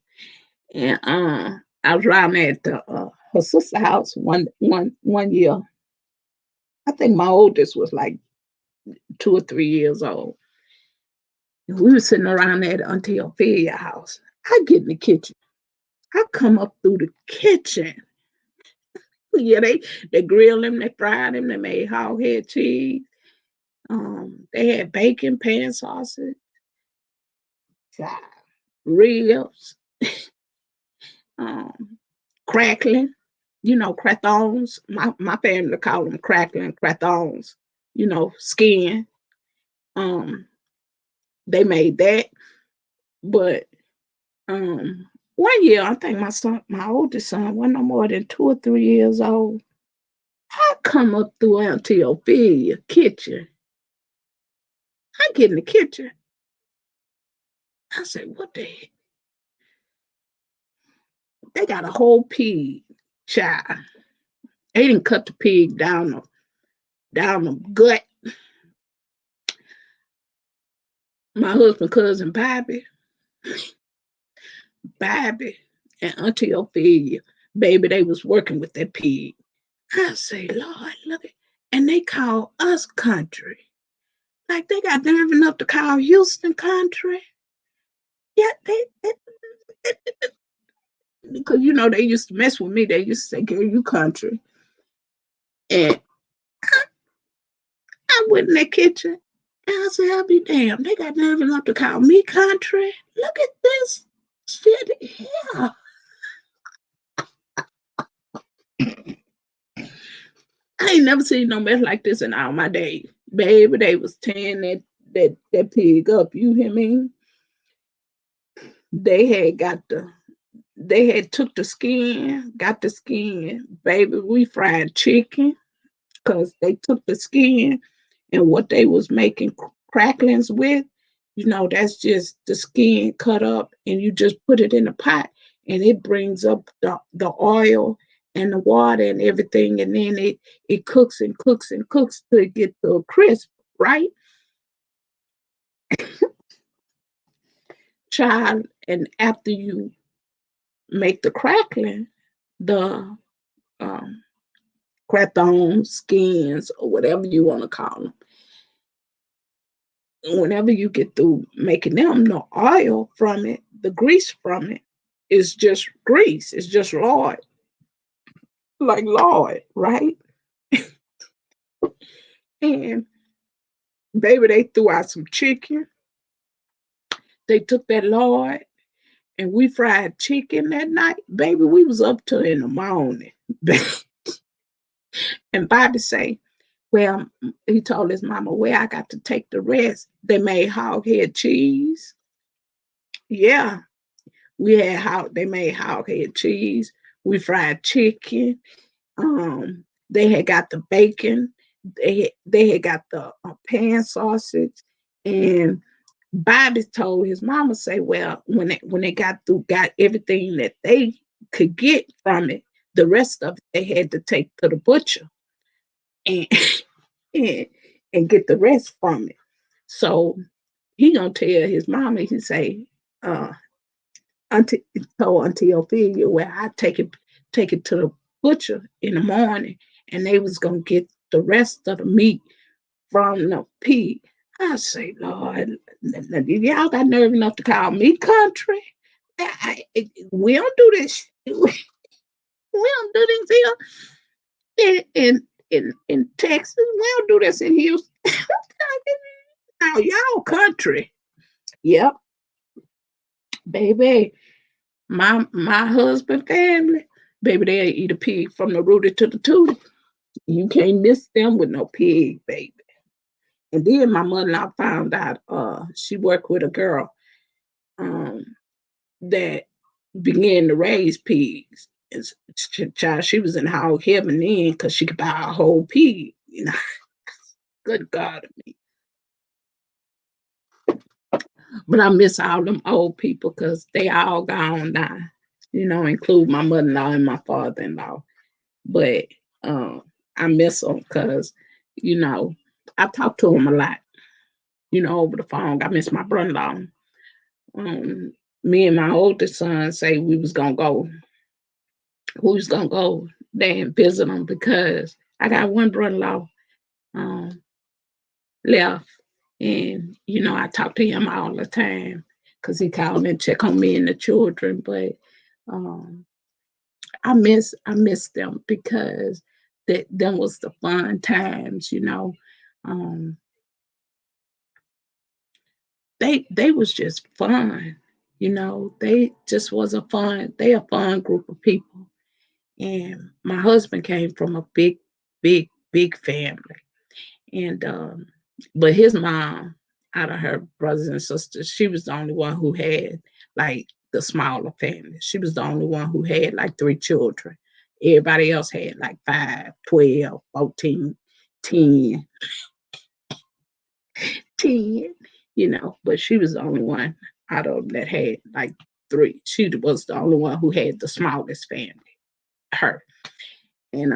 And I was around at her sister's house one year. I think my oldest was like 2 or 3 years old. And we were sitting around at Auntie Ophelia's house. I get in the kitchen. I come up through the kitchen. Yeah, they grilled him, they fried him, they made hog head cheese. They had bacon, pan sausage, uh, ribs, um, crackling, crathons. My family call them crackling crathons, skin. Um, they made that, but one year I think my oldest son, wasn't no more than 2 or 3 years old. I come up through Auntie Ophelia's kitchen. I get in the kitchen. I said, what the heck? They got a whole pig, child. They didn't cut the pig down the gut. My husband, cousin Bobby, and Auntie Ophelia, baby, they was working with that pig. I say, Lord, look at, and they call us country. Like they got nerve enough to call Houston country. Yeah, because they used to mess with me. They used to say, "Girl, you country," and I went in that kitchen and I said, "I'll be damned. They got nerve enough to call me country. Look at this shit here." I ain't never seen no mess like this in all my days. Baby, they was tearing that pig up. You hear me? They had got they had took the skin, got the skin. Baby, we fried chicken because they took the skin and what they was making cracklings with, that's just the skin cut up and you just put it in a pot and it brings up the oil and the water and everything and then it cooks and cooks and cooks till it gets to a crisp, right? Child, and after you make the crackling, the um, craton skins or whatever you want to call them, whenever you get through making them, the oil from it, the grease from it, is just grease. It's just lard, like lard, right? And baby, they threw out some chicken. They took that lard and we fried chicken that night. Baby, we was up till in the morning. And Bobby say, well, he told his mama, well, I got to take the rest. They made hog head cheese. Yeah, they made hog head cheese. We fried chicken. They had got the bacon. They had got the pan sausage, and Bobby told his mama, say, well, when they got everything that they could get from it, the rest of it they had to take to the butcher and and, and get the rest from it. So he gonna tell his mama, he say, uh, Auntie told Auntie Ophelia, well, I take it to the butcher in the morning, and they was gonna get the rest of the meat from the pig. I say, Lord, y'all got nerve enough to call me country? We don't do this. We don't do this here in Texas. We don't do this in Houston. Now y'all country. Yep, baby. My husband family, baby, they'll eat a pig from the rooty to the tooty. You can't miss them with no pig, baby. And then my mother-in-law found out she worked with a girl um, that began to raise pigs. Child, she was in hog heaven then because she could buy a whole pig. Good God. But I miss all them old people because they all gone now. include my mother-in-law and my father-in-law. But um, I miss them because, you know, I talk to them a lot, over the phone. I miss my brother-in-law. Um, Me and my oldest son say we was gonna go there and visit them because I got one brother-in-law um, left, and I talk to him all the time because he called and check on me and the children. But um, I miss them because that them was the fun times. Um, they was just fun. They just was a fun group of people. And my husband came from a big, big, big family. And but his mom, out of her brothers and sisters, she was the only one who had like the smaller family. She was the only one who had like three children. Everybody else had like 5, 12, 14, 10, 10, but she was the only one out of them that had like three. She was the only one who had the smallest family, her. And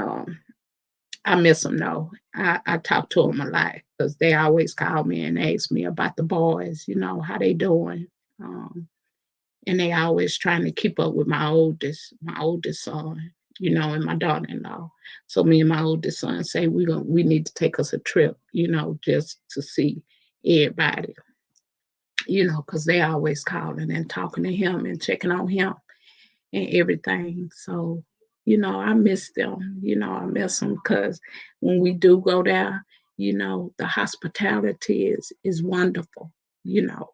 I miss them though. I talk to them a lot because they always call me and ask me about the boys, how they doing. Um, and they always trying to keep up with my oldest son, and my daughter-in-law. So me and my oldest son say we need to take us a trip, just to see everybody, because they always calling and talking to him and checking on him and everything. So, I miss them. I miss them because when we do go there, the hospitality is wonderful. You know,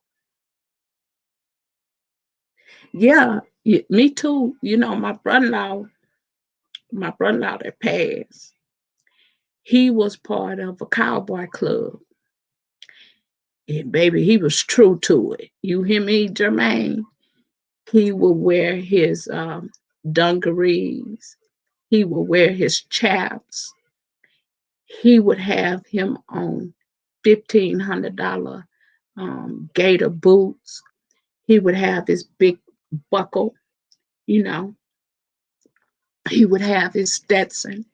yeah, me too. My brother-in-law that passed, he was part of a cowboy club, and baby, he was true to it. You hear me, Jermaine? He would wear his dungarees. He would wear his chaps. He would have him on $1,500 gator boots. He would have his big buckle, you know. He would have his Stetson.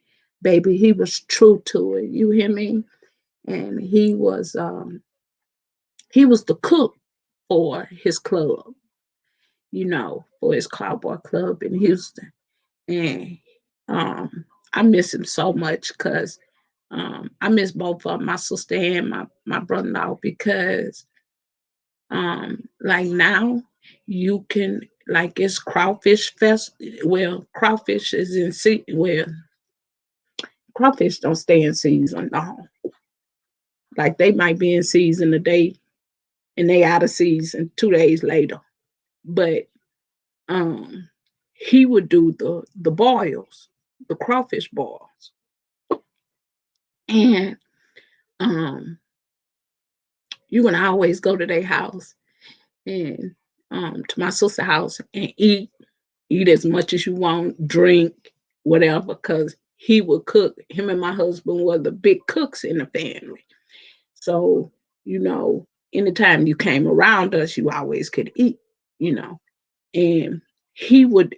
Baby, he was true to it. You hear me? And he was the cook for his club, for his cowboy club in Houston. And I miss him so much because I miss both of my sister and my brother-in-law because like now you can like it's crawfish fest. Well, crawfish is in well, crawfish don't stay in season long. Like they might be in season a day and they out of season 2 days later. But um he would do the boils, the crawfish boils. And um you can always go to their house and to my sister's house and eat as much as you want, drink, whatever, because he would cook. Him and my husband were the big cooks in the family. So, anytime you came around us, you always could eat, you know. And he would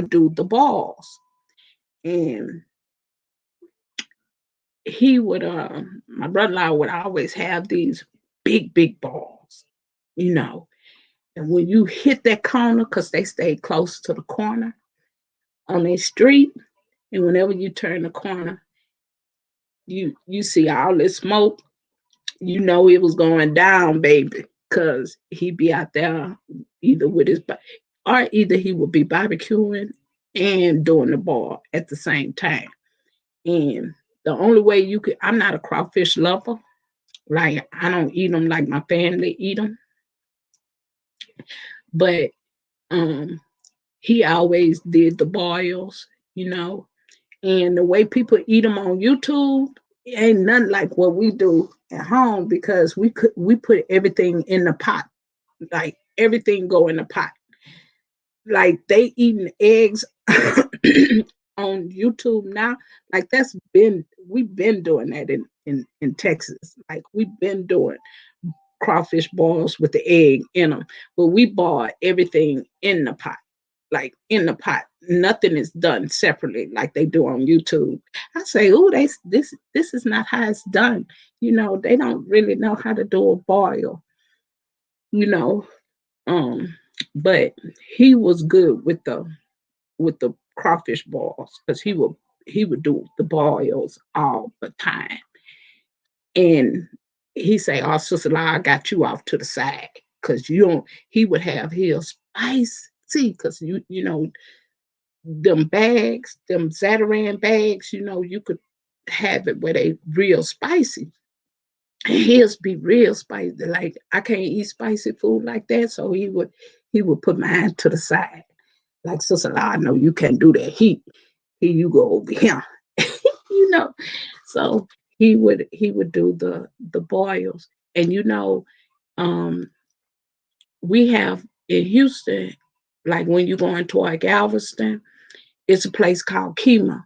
do the balls. And he would my brother-in-law would always have these big, big balls, you know. And when you hit that corner, because they stayed close to the corner on their street, and whenever you turn the corner, you see all this smoke, it was going down, baby, because he'd be out there either with or either he would be barbecuing and doing the ball at the same time. And the only way I'm not a crawfish lover. Like I don't eat them like my family eat them, but um, he always did the boils, you know, and the way people eat them on YouTube ain't nothing like what we do at home because we put everything in the pot, like everything go in the pot. Like they eating eggs on YouTube now. Like we've been doing that in Texas. Like we've been doing crawfish balls with the egg in them, but we bought everything in the pot. like in the pot. Nothing is done separately like they do on YouTube. I say, oh, this is not how it's done. They don't really know how to do a boil, you know. Um, but he was good with the crawfish balls because he would do the boils all the time. And he say, "Oh, Sister La, I got you off to the side because you don't." He would have his spice. See, because them bags, them Zatarain bags, you could have it where they real spicy. And his be real spicy. Like I can't eat spicy food like that, so he would put mine to the side. Like Sister La, I know you can't do that heat. Here you go over here. you know. So he would do the boils. And um we have in Houston, like when you go into our Galveston, it's a place called Kima.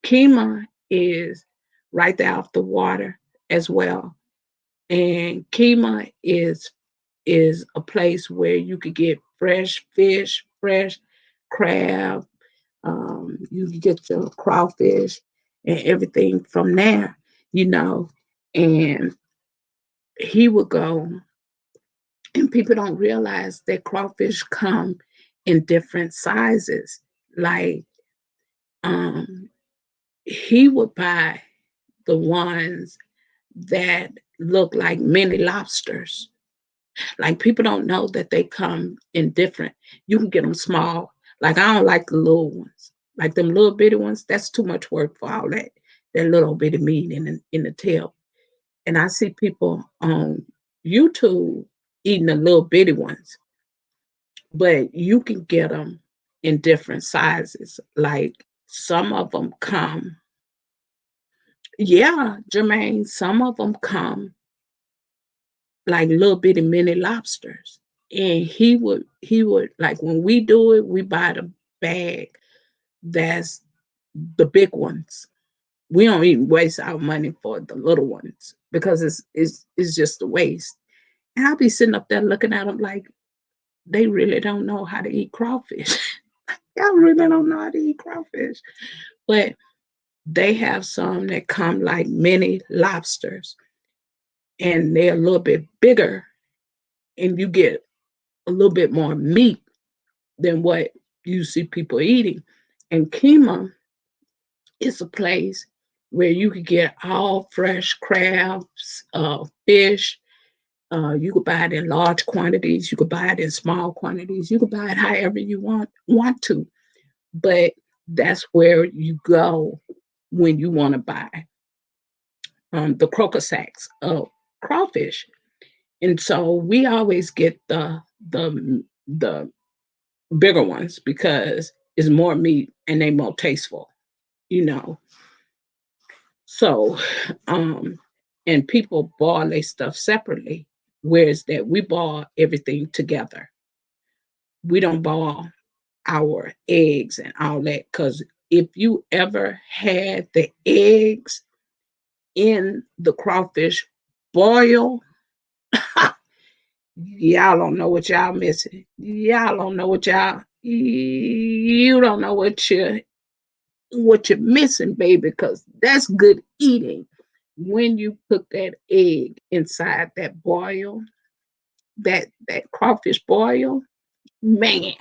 Kima is right there off the water as well. And Kima is a place where you could get fresh fish, fresh crab. You can get your crawfish and everything from there, you know. And he would go, and people don't realize that crawfish come in different sizes. Like, um, he would buy the ones that look like mini lobsters. Like people don't know that they come in different. You can get them small. Like I don't like the little ones. Like them little bitty ones. That's too much work for all that. That little bitty meat in the tail. And I see people on YouTube eating the little bitty ones, but you can get them in different sizes. Like some of them come, yeah, Jermaine. Some of them come like little bitty mini lobsters. And he would like when we do it, we buy the bag that's the big ones. We don't even waste our money for the little ones because it's just a waste. And I'll be sitting up there looking at them like they really don't know how to eat crawfish. Y'all really don't know how to eat crawfish. But they have some that come like mini lobsters and they're a little bit bigger and you get a little bit more meat than what you see people eating. And Kima is a place where you could get all fresh crabs, fish. You could buy it in large quantities. You could buy it in small quantities. You could buy it however you want to. But that's where you go when you want to buy the croaker sacks of crawfish. And so we always get the bigger ones because it's more meat and they more tasteful, you know. So, um, and people boil their stuff separately, whereas that we boil everything together. We don't boil our eggs and all that because if you ever had the eggs in the crawfish boil, y'all don't know what y'all missing. Y'all don't know what you don't know what you're missing, baby, because that's good eating. When you put that egg inside that boil, that crawfish boil, man.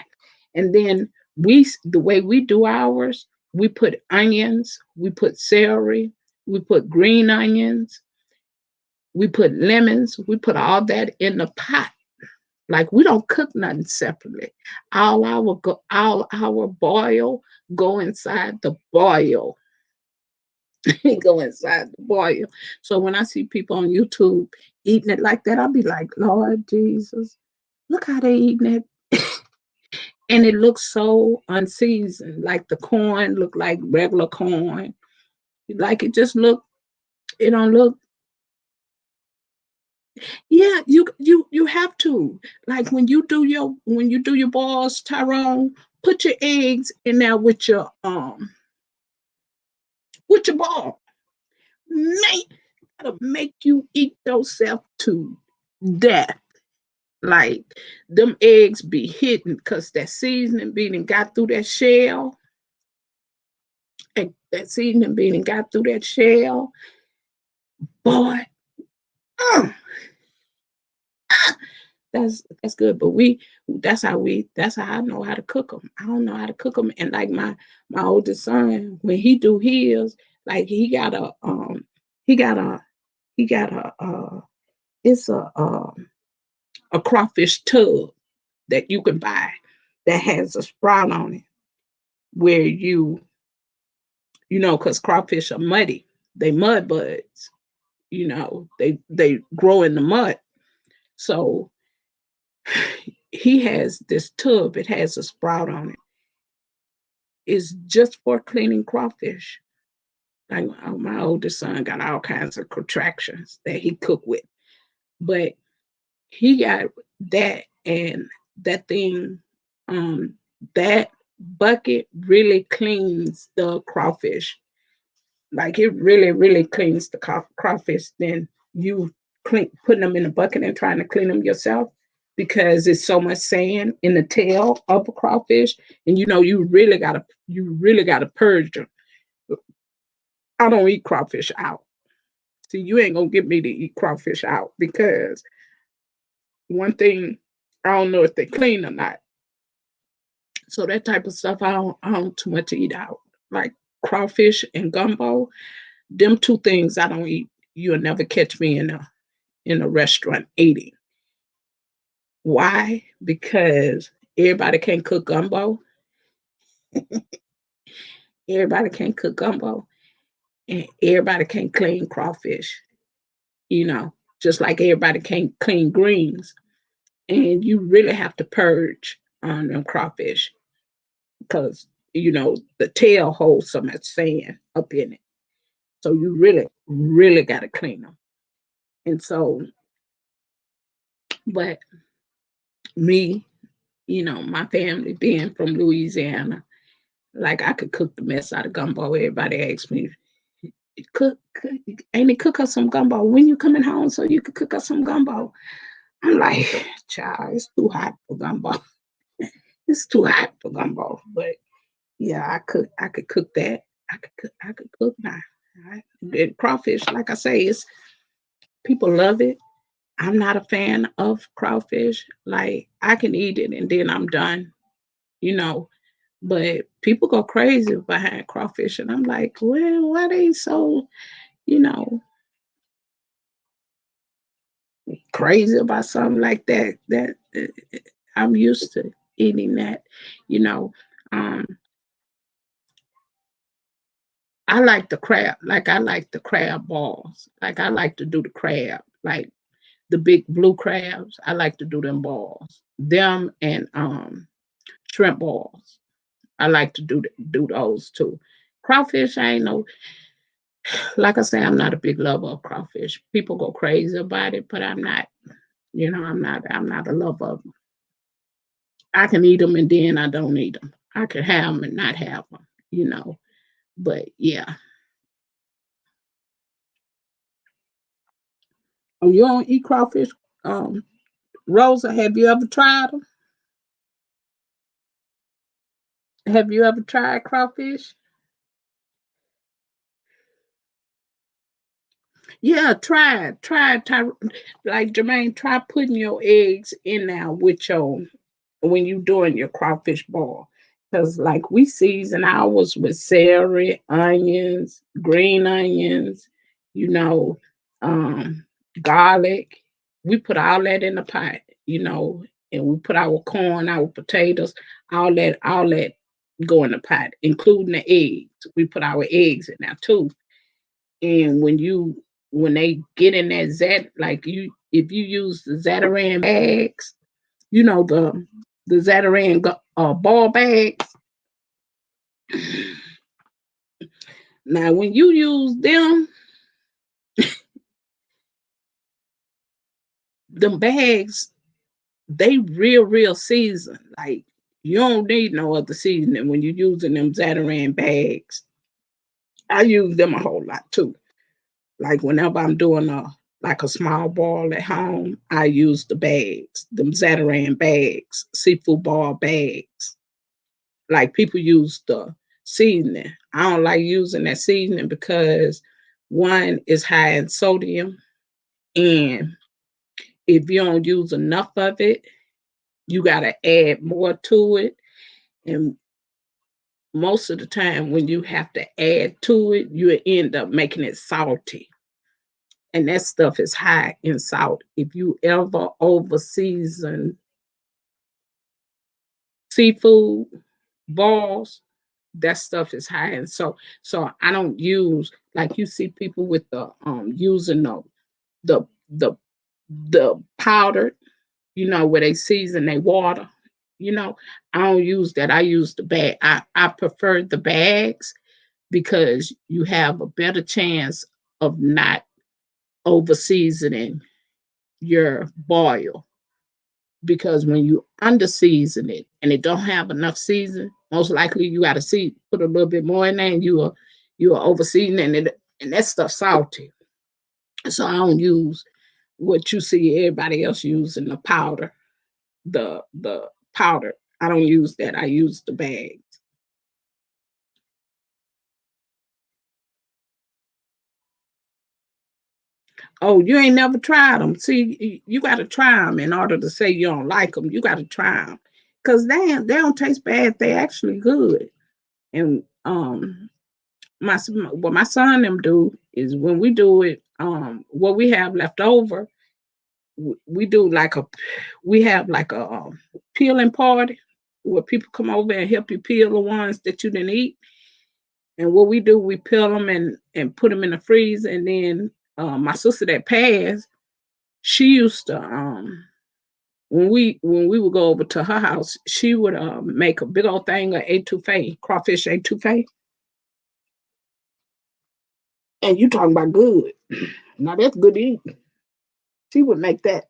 And then the way we do ours, we put onions, we put celery, we put green onions, we put lemons, we put all that in the pot. Like we don't cook nothing separately. All our boil go inside the boil. Go inside the boil. So when I see people on YouTube eating it like that, I'll be like, Lord Jesus, look how they eating it. And it looks so unseasoned. Like the corn look like regular corn. Like it don't look. Yeah, you have to. Like when you do your balls, Tyrone, put your eggs in there with your ball. Make That'll make you eat yourself to death. Like them eggs be hidden because that seasoning being got through that shell, and that seasoning being got through that shell, boy. uh, that's good. But that's how I know how to cook them. I don't know how to cook them. And like my oldest son, when he do his, like he got a he got it's a crawfish tub that you can buy that has a sprout on it where because crawfish are muddy. They mud buds. They grow in the mud. So he has this tub. It has a sprout on it. It's just for cleaning crawfish. Like my oldest son got all kinds of contractions that he cook with, but he got that, and that thing, um, that bucket really cleans the crawfish. Like it really, really cleans the crawfish. Then you putting them in a bucket and trying to clean them yourself because it's so much sand in the tail of a crawfish, and you really gotta purge them. I don't eat crawfish out. See, you ain't gonna get me to eat crawfish out because one thing, I don't know if they clean or not. So that type of stuff I don't too much eat out. Like crawfish and gumbo, them two things I don't eat. You'll never catch me in a restaurant eating. Why? Because everybody can't cook gumbo. Everybody can't cook gumbo, and everybody can't clean crawfish. You know, just like everybody can't clean greens, and you really have to purge on them crawfish because the tail holds so much sand up in it. So you really, really got to clean them. And so, but me, my family being from Louisiana, like I could cook the mess out of gumbo. Everybody asks me, cook, Amy, cook us some gumbo. When you coming home so you could cook us some gumbo? I'm like, child, it's too hot for gumbo. It's too hot for gumbo. But yeah, I could cook that. I could cook now. Right? And crawfish, like I say, it's people love it. I'm not a fan of crawfish. Like I can eat it and then I'm done, you know. But people go crazy behind crawfish, and I'm like, well, why they so, you know, crazy about something like that? I'm used to eating that, you know. Um, I like the crab, like I like the crab balls, like I like to do the crab, like the big blue crabs. I like to do them balls, them and shrimp balls. I like to do those too. Crawfish, I ain't no, like I say, I'm not a big lover of crawfish. People go crazy about it, but I'm not. I'm not a lover of them. I can eat them and then I don't eat them. I can have them and not have them. But yeah. Oh, you don't eat crawfish, um, Rosa? Have you ever tried them? Have you ever tried crawfish? Yeah, try it. Try it. Like Jermaine, try putting your eggs in there with your when you doing your crawfish ball. Because like we season ours with celery, onions, green onions, you know, um, garlic. We put all that in the pot, and we put our corn, our potatoes, all that go in the pot, including the eggs. We put our eggs in there too. And when they get in that like if you use the Zatarain bags, the Zatarain ball bags. Now, when you use them bags, they real seasoned. Like you don't need no other seasoning when you're using them Zatarain bags. I use them a whole lot too. Like whenever I'm doing like a small ball at home, I use the bags, them Zatarain bags, seafood ball bags. Like people use the seasoning. I don't like using that seasoning because one is high in sodium, and if you don't use enough of it, you got to add more to it. And most of the time, when you have to add to it, you end up making it salty. And that stuff is high in salt. If you ever over season seafood balls, that stuff is high in salt. So I don't use, like you see people with the using the the the powder, where they season their water. You know, I don't use that. I use the bag. I prefer the bags because you have a better chance of not over seasoning your boil. Because when you under season it and it don't have enough season, most likely you got to put a little bit more in there, and you are over seasoning it, and that stuff salty. So I don't use what you see everybody else using, the powder, the powder. I don't use that. I use the bags. Oh, you ain't never tried them. See, you got to try them in order to say you don't like them. You got to try them because they don't taste bad. They actually good. And what my son and them do is when we do it, what we have left over, we do like we have like a peeling party where people come over and help you peel the ones that you didn't eat. And what we do, we peel them and put them in the freezer. And then my sister that passed, she used to when we would go over to her house, she would make a big old thing of etouffee, crawfish etouffee. And you talking about good. Now that's good eating. She would make that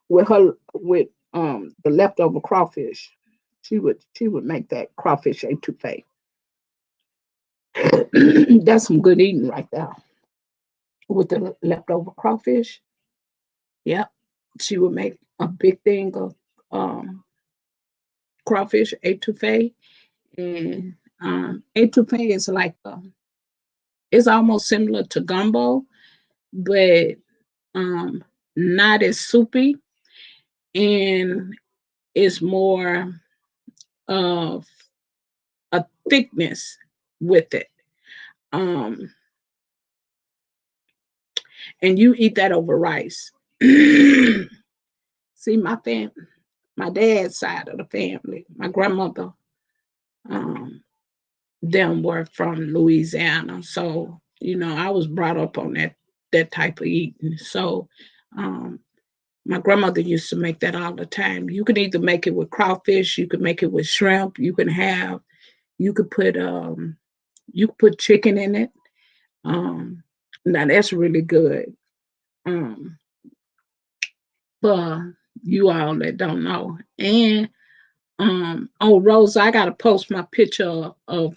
with the leftover crawfish. She would make that crawfish etouffee. That's some good eating right there. With the leftover crawfish. Yep. She would make a big thing of crawfish etouffee. And etouffee is like it's almost similar to gumbo, but um not as soupy, and it's more of a thickness with it. Um, and you eat that over rice. See, my dad's side of the family, my grandmother, um, them were from Louisiana, so I was brought up on that type of eating. So, um, my grandmother used to make that all the time. You could either make it with crawfish, you could make it with shrimp, you could put chicken in it. Um, Now that's really good. Um, for you all that don't know. And oh, Rose, I gotta post my picture of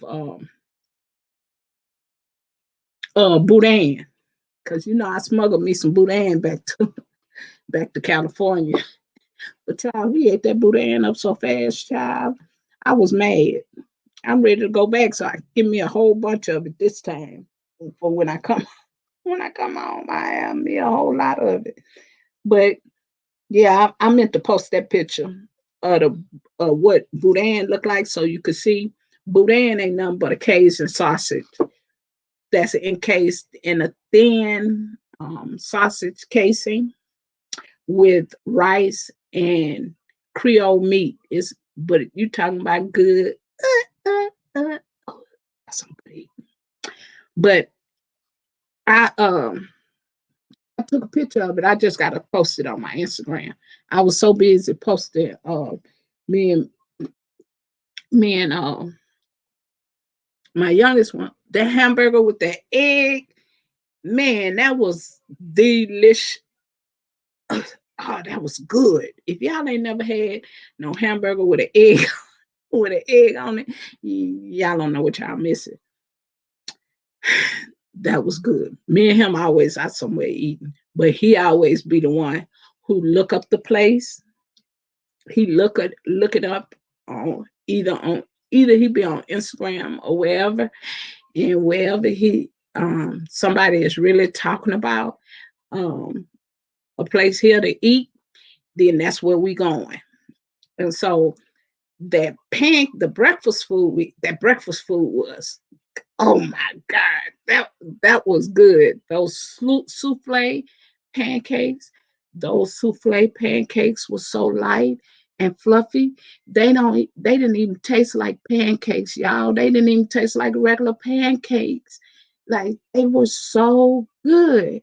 boudin, because I smuggled me some boudin back to California. But child, we ate that boudin up so fast, child. I was mad. I'm ready to go back, so I give me a whole bunch of it this time. For when I come home, I have me a whole lot of it. But yeah, I meant to post that picture of what boudin looked like, so you could see. Boudin ain't nothing but a Cajun sausage that's encased in a thin sausage casing with rice and Creole meat. But you talking about good. Oh, that's some good eating. But I took a picture of it. I just got to post it on my Instagram. I was so busy posting me and my youngest one, the hamburger with the egg. Man, that was delicious. Oh, that was good. If y'all ain't never had no hamburger with an egg with an egg on it, y'all don't know what y'all missing. That was good. Me and him always out somewhere eating, but he always be the one who look up the place. He look it up on either he be on Instagram or wherever, and wherever he somebody is really talking about um a place here to eat, then that's where we going. And so the breakfast food, that breakfast food was, oh my God, that was good. Those souffle pancakes, those souffle pancakes were so light and fluffy. They didn't even taste like pancakes, y'all. They didn't even taste like regular pancakes. Like they were so good.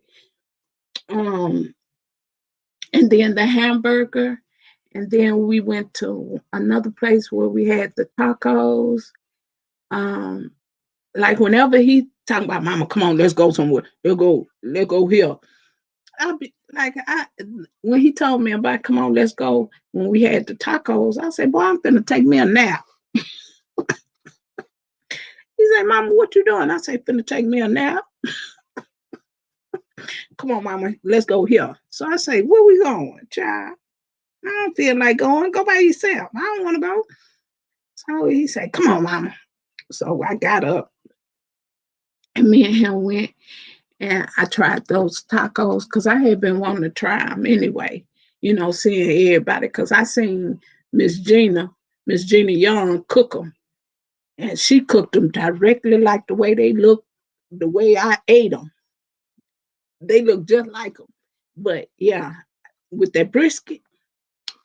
Um, and then the hamburger, and then we went to another place where we had the tacos. Um, like whenever he talking about mama, come on, let's go somewhere. Let's go here. I'll be like, when he told me about come on, let's go when we had the tacos, I said, boy, I'm finna take me a nap. He said, Mama, what you doing? I said, finna take me a nap. Come on, mama, let's go here. So I say, where we going, child? I don't feel like going. Go by yourself. I don't want to go. So he said, come on, mama. So I got up and me and him went and I tried those tacos because I had been wanting to try them anyway. Seeing everybody because I seen Miss Gina, Miss Gina Young cook them, and she cooked them directly like the way they look, the way I ate them. They look just like them. But yeah, with that brisket,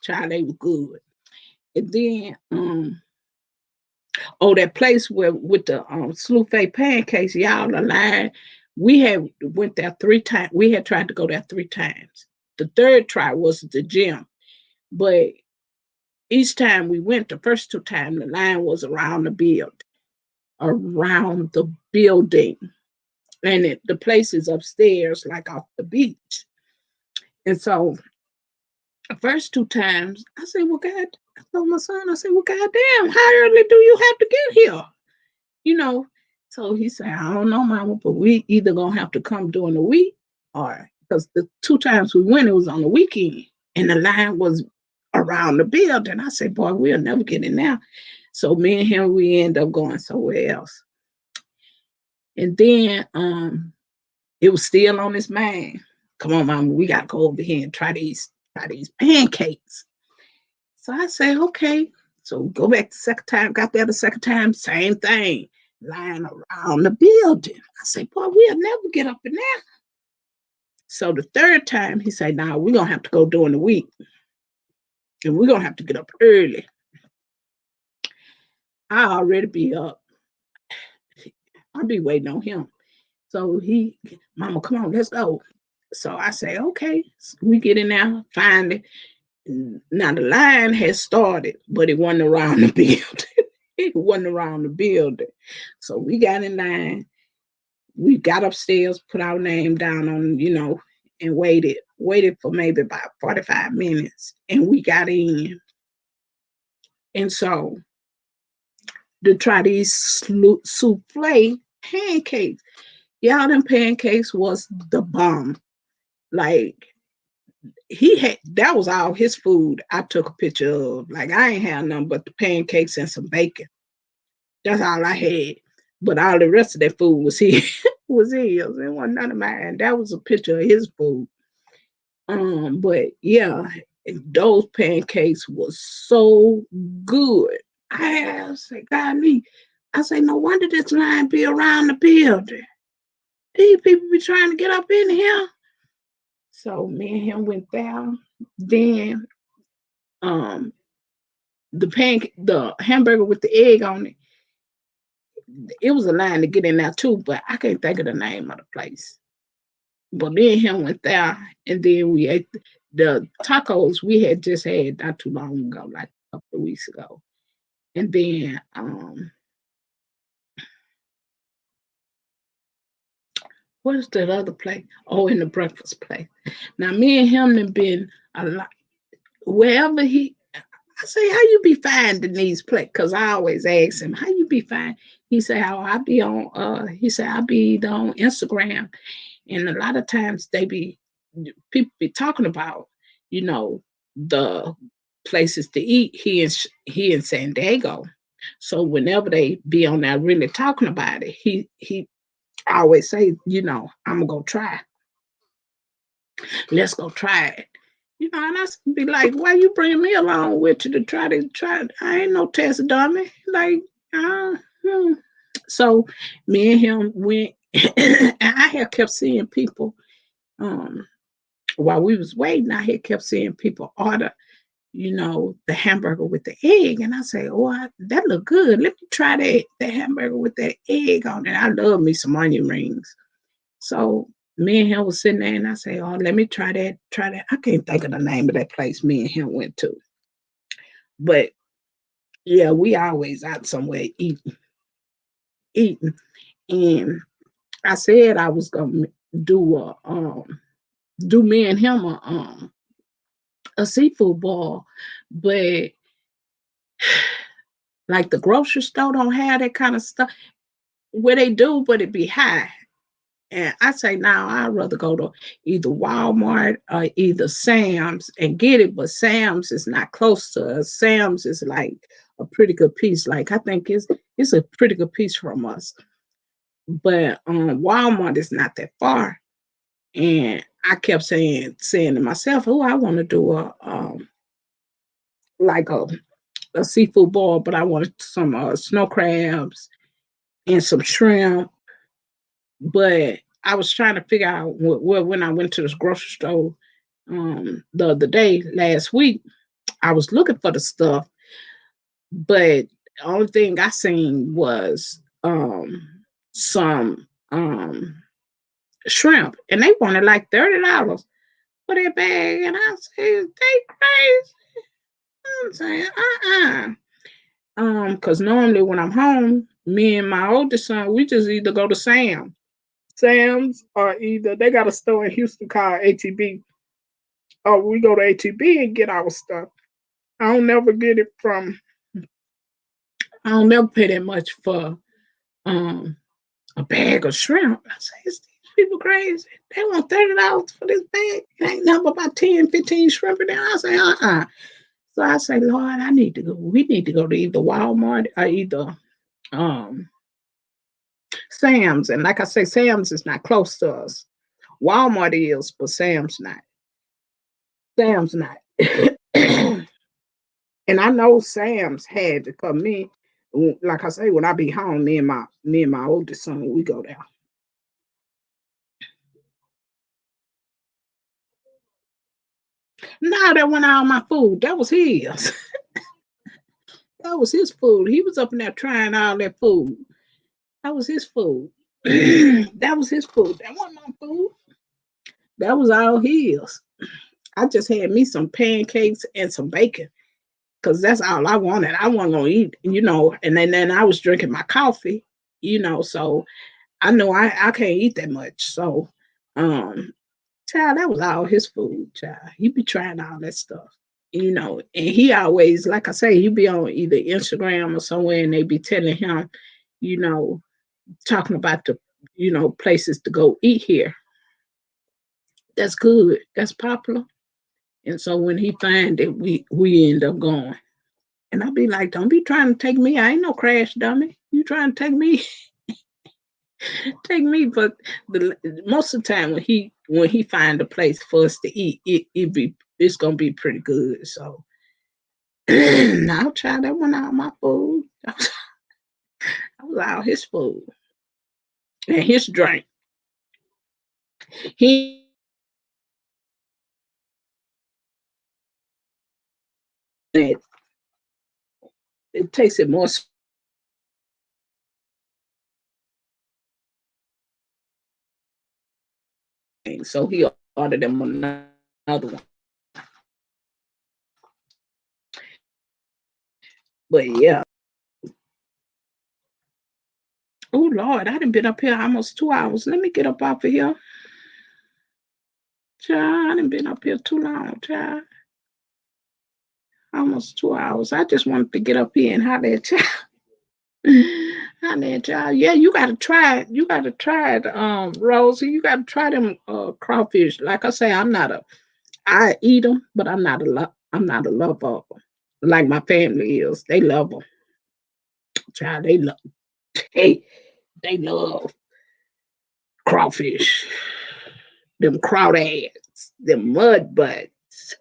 child, they were good. And then, that place where with the souffle pancakes, y'all, the line. We had went there 3 times. We had tried to go there 3 times. The third try was the gym, but each time we went, the first 2 times, the line was around the building, and the place is upstairs, like off the beach. And so, the first 2 times, I said, "Well, God," I told my son, I said, "Well, goddamn, how early do you have to get here?" You know. So he said, "I don't know, Mama, but we either gonna have to come during the week, or because the 2 times we went, it was on the weekend, and the line was around the building." I said, "Boy, we'll never get in there." So me and him, we end up going somewhere else. And then it was still on his mind. Come on, Mama, we gotta go over here and try these pancakes. So I say, okay. So go back the second time, got there the second time, same thing, lying around the building. I say, boy, we'll never get up in there. So the third time, he said, nah, we're going to have to go during the week. And we're going to have to get up early. I already be up. I'll be waiting on him. So Mama, come on, let's go. So I say, okay. So we get in there, find it. Now the line has started, but it wasn't around the building. It wasn't around the building. So we got in line. We got upstairs, put our name down and waited for maybe about 45 minutes, and we got in. And so to try these souffle pancakes, y'all, them pancakes was the bomb. Like he had, that was all his food. I took a picture of. Like I ain't had nothing but the pancakes and some bacon. That's all I had. But all the rest of that food was his. Was his. It wasn't none of mine. That was a picture of his food. But yeah, those pancakes was so good. I said, golly, I say, no wonder this line be around the building. These people be trying to get up in here. So me and him went down. Then the hamburger with the egg on it, it was a line to get in there too, but I can't think of the name of the place. But me and him went there, and then we ate the tacos we had just had not too long ago, like a couple of weeks ago. And then what is that other place? Oh, in the breakfast place. Now me and him have been a lot wherever I say, how you be finding these places? Because I always ask him, how you be finding? He said, "How I be on?" He said, "I be on Instagram, and a lot of times they be people be talking about, you know, the places to eat he in San Diego. So whenever they be on there really talking about it, he always say, I'm gonna go try. Let's go try it. And I be like, why you bring me along with you to try it? I ain't no test dummy. Like, uh, hmm. So me and him went, and I had kept seeing people. Um, while we was waiting, I had kept seeing people order, the hamburger with the egg, and I say, oh, that look good. Let me try that hamburger with that egg on it. I love me some onion rings. So me and him was sitting there, and I say, "Oh, let me try that. Try that." I can't think of the name of that place me and him went to, but yeah, we always out somewhere eating. And I said I was gonna do do me and him a seafood ball, but like the grocery store don't have that kind of stuff. Where they do, but it be high. And I say now I'd rather go to either Walmart or either Sam's and get it, but Sam's is not close to us. Sam's is like a pretty good piece. Like I think it's a pretty good piece from us. But Walmart is not that far. And I kept saying to myself, oh, I want to do like a seafood boil, but I wanted some snow crabs and some shrimp. But I was trying to figure out when I went to this grocery store the other day, last week, I was looking for the stuff, but the only thing I seen was some shrimp, and they wanted like $30 for that bag, and I said, they crazy. I'm saying, because normally when I'm home, me and my oldest son, we just either go to Sam's, or either they got a store in Houston called ATB, or we go to ATB and get our stuff. I don't never get it from. I don't never pay that much for um a bag of shrimp. I say, these people crazy. They want $30 for this bag. It ain't nothing but about 10, 15 shrimp in there. I say, So I say, Lord, I need to go. We need to go to either Walmart or either um Sam's. And like I say, Sam's is not close to us. Walmart is, but Sam's not. Sam's not. And I know Sam's had to come in. Like I say, when I be home, me and my oldest son, we go there. No, that went out my food. That was his. That was his food. He was up in there trying all that food. That was his food. That was his food. That wasn't my food. That was all his. I just had me some pancakes and some bacon because that's all I wanted. I wasn't gonna eat, and then I was drinking my coffee, so I know I can't eat that much. So child, that was all his food, child. He be trying all that stuff. And he always, like I say, he be on either Instagram or somewhere, and they be telling him, you know, talking about the, places to go eat here. That's good. That's popular. And so when he find it, we end up going. And I be like, don't be trying to take me. I ain't no crash dummy. You trying to take me, take me. But most of the time when he find a place for us to eat, it's gonna be pretty good. So I'll try that one out my food. That was all his food and his drink. He it tasted more sweet, so he ordered them another one. But yeah, oh Lord, I done been up here almost 2 hours. Let me get up off of here. Child, I done been up here too long, child. Almost 2 hours. I just wanted to get up here and holler at child. Honey, child. Yeah, you gotta try it. You gotta try it, Rosie. You gotta try them crawfish. Like I say, I eat them, but I'm not a lover of them. Like my family is. They love them. Child, they, they love crawfish. Them crawdads, them mud butts.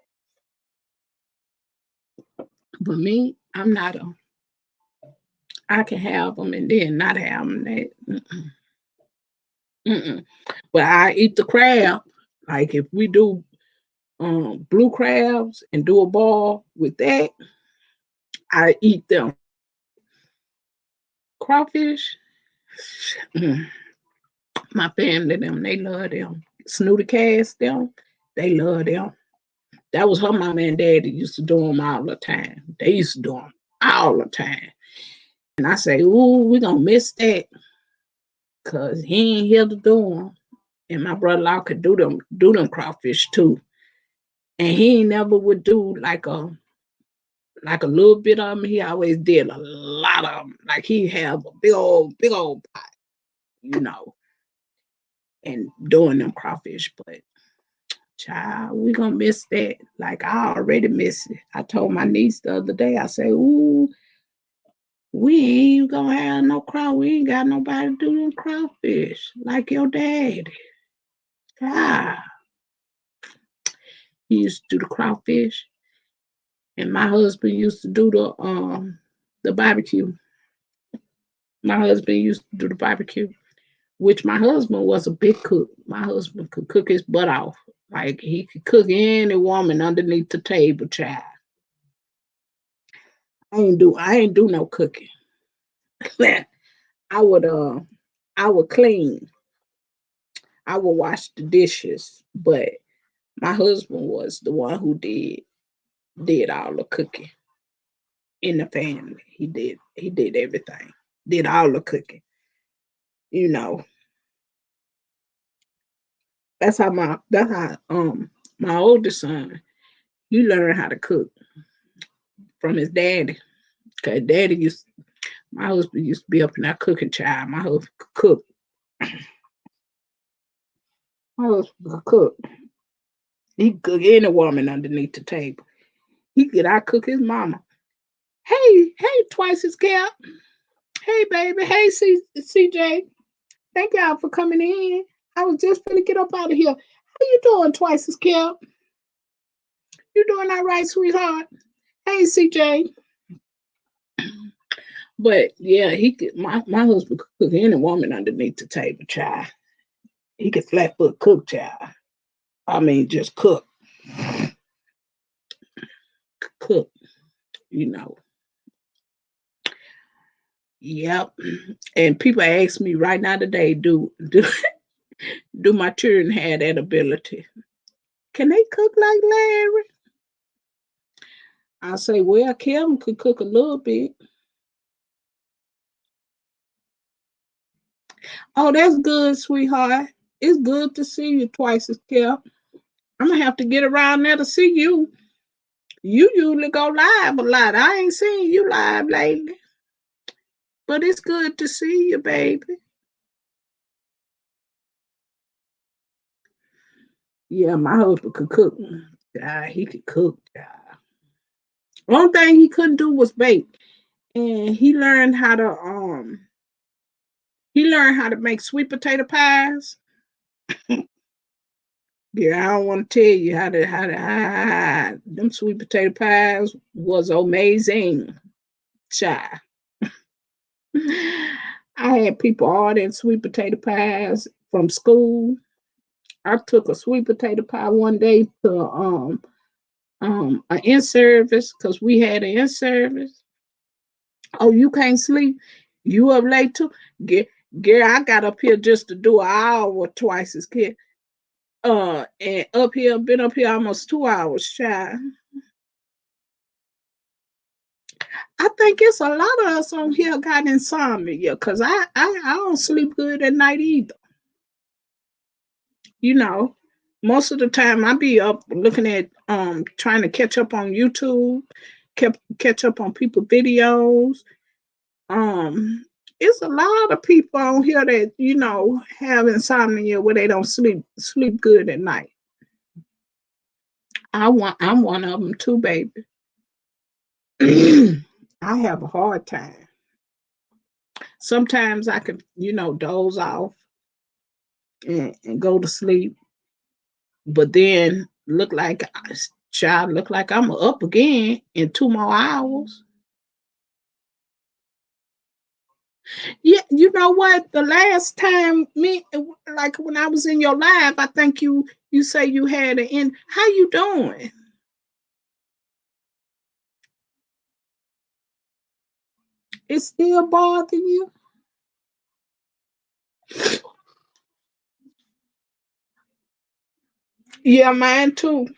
But me, I'm not a. I can have them and then not have them. Mm-mm. But I eat the crab. Like if we do blue crabs and do a ball with that, I eat them. Crawfish, mm, my family them they love them. Snooty cast them, they love them. That was her mama and daddy used to do them all the time. They used to do them all the time. And I say, ooh, we gonna miss that because he ain't here to do them. And my brother-in-law could do them crawfish too. And he ain't never would do like a little bit of them. He always did a lot of them. Like he have a big old pot, you know, and doing them crawfish. But child, we gonna miss that. Like I already miss it. I told my niece the other day. I say, "Ooh, we ain't gonna have no craw. We ain't got nobody to do them crawfish like your daddy." Ah, he used to do the crawfish, and my husband used to do the barbecue. My husband used to do the barbecue, which my husband was a big cook. My husband could cook his butt off. Like he could cook any woman underneath the table, child. I ain't do no cooking. I would I would clean. I would wash the dishes, but my husband was the one who did all the cooking in the family. He did everything. Did all the cooking. You know. That's how my oldest son, he learned how to cook from his daddy. Cause daddy used my husband used to be up in that cooking child. My husband could cook. My husband could cook. He could cook any woman underneath the table. He could I cook his mama. Hey, twice his cap. Hey, baby. Hey, CJ. Thank y'all for coming in. I was just gonna get up out of here. How you doing, twice his cap? You doing all right, sweetheart? Hey, CJ. But yeah, he could. My husband could cook any woman underneath the table, child. He could flat foot cook, child. I mean, just cook. You know. Yep. And people ask me right now today, do my children have that ability? Can they cook like Larry? I say, well, Kevin could cook a little bit. Oh, that's good, sweetheart. It's good to see you twice as Kev. I'm gonna have to get around there to see you. You usually go live a lot. I ain't seen you live lately, but it's good to see you, baby. Yeah, my husband could cook. Yeah, he could cook. Yeah. One thing he couldn't do was bake, and he learned how to make sweet potato pies. Yeah, I don't want to tell you how them sweet potato pies was amazing, child. I had people ordering sweet potato pies from school. I took a sweet potato pie one day to an in service because we had an in service. Oh, you can't sleep? You up late too? Get Gary, I got up here just to do an hour twice as kid. And up here, been up here almost 2 hours, child. I think it's a lot of us on here got insomnia because I don't sleep good at night either. You know, most of the time I be up looking at trying to catch up on YouTube, catch up on people videos. Um It's a lot of people on here that have insomnia where they don't sleep good at night. I'm one of them too, baby. I have a hard time. Sometimes I could, doze off and go to sleep, but then look like I'm up again in 2 more hours. Yeah, you know what? The last time like when I was in your live, I think you say you had an in. How you doing? It still bothering you? Yeah, mine too.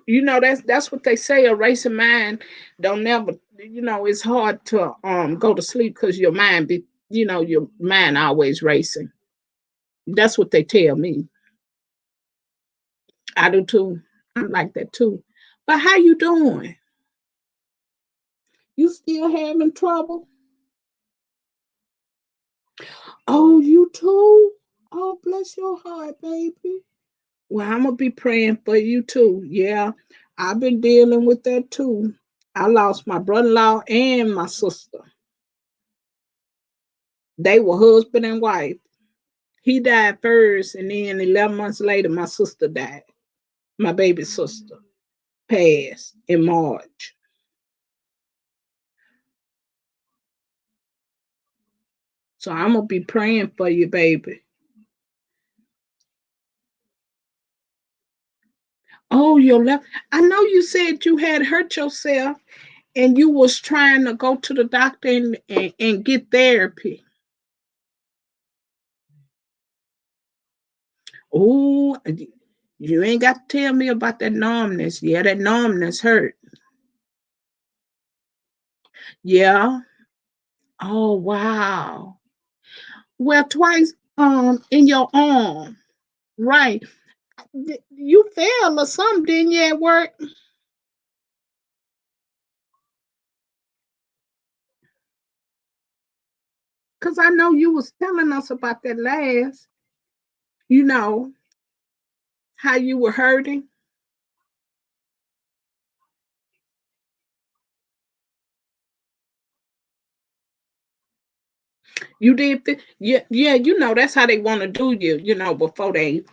That's what they say. A racing mind don't never. It's hard to go to sleep because your mind always racing. That's what they tell me. I do too. I'm like that too. But how you doing? You still having trouble? Oh, you too? Oh, bless your heart, baby. Well, I'm gonna be praying for you too. Yeah, I've been dealing with that too. I lost my brother-in-law and my sister. They were husband and wife. He died first, and then 11 months later, my sister died. My baby sister passed in March. So I'm gonna be praying for you, baby. Oh, your left. I know you said you had hurt yourself and you was trying to go to the doctor and get therapy. Oh, you ain't got to tell me about that numbness. Yeah, that numbness hurt. Yeah. Oh, wow. Well, twice in your arm. Right. You fell or something, didn't you, at work? Because I know you was telling us about that last, you know, how you were hurting. You did yeah, yeah, that's how they want to do you, before they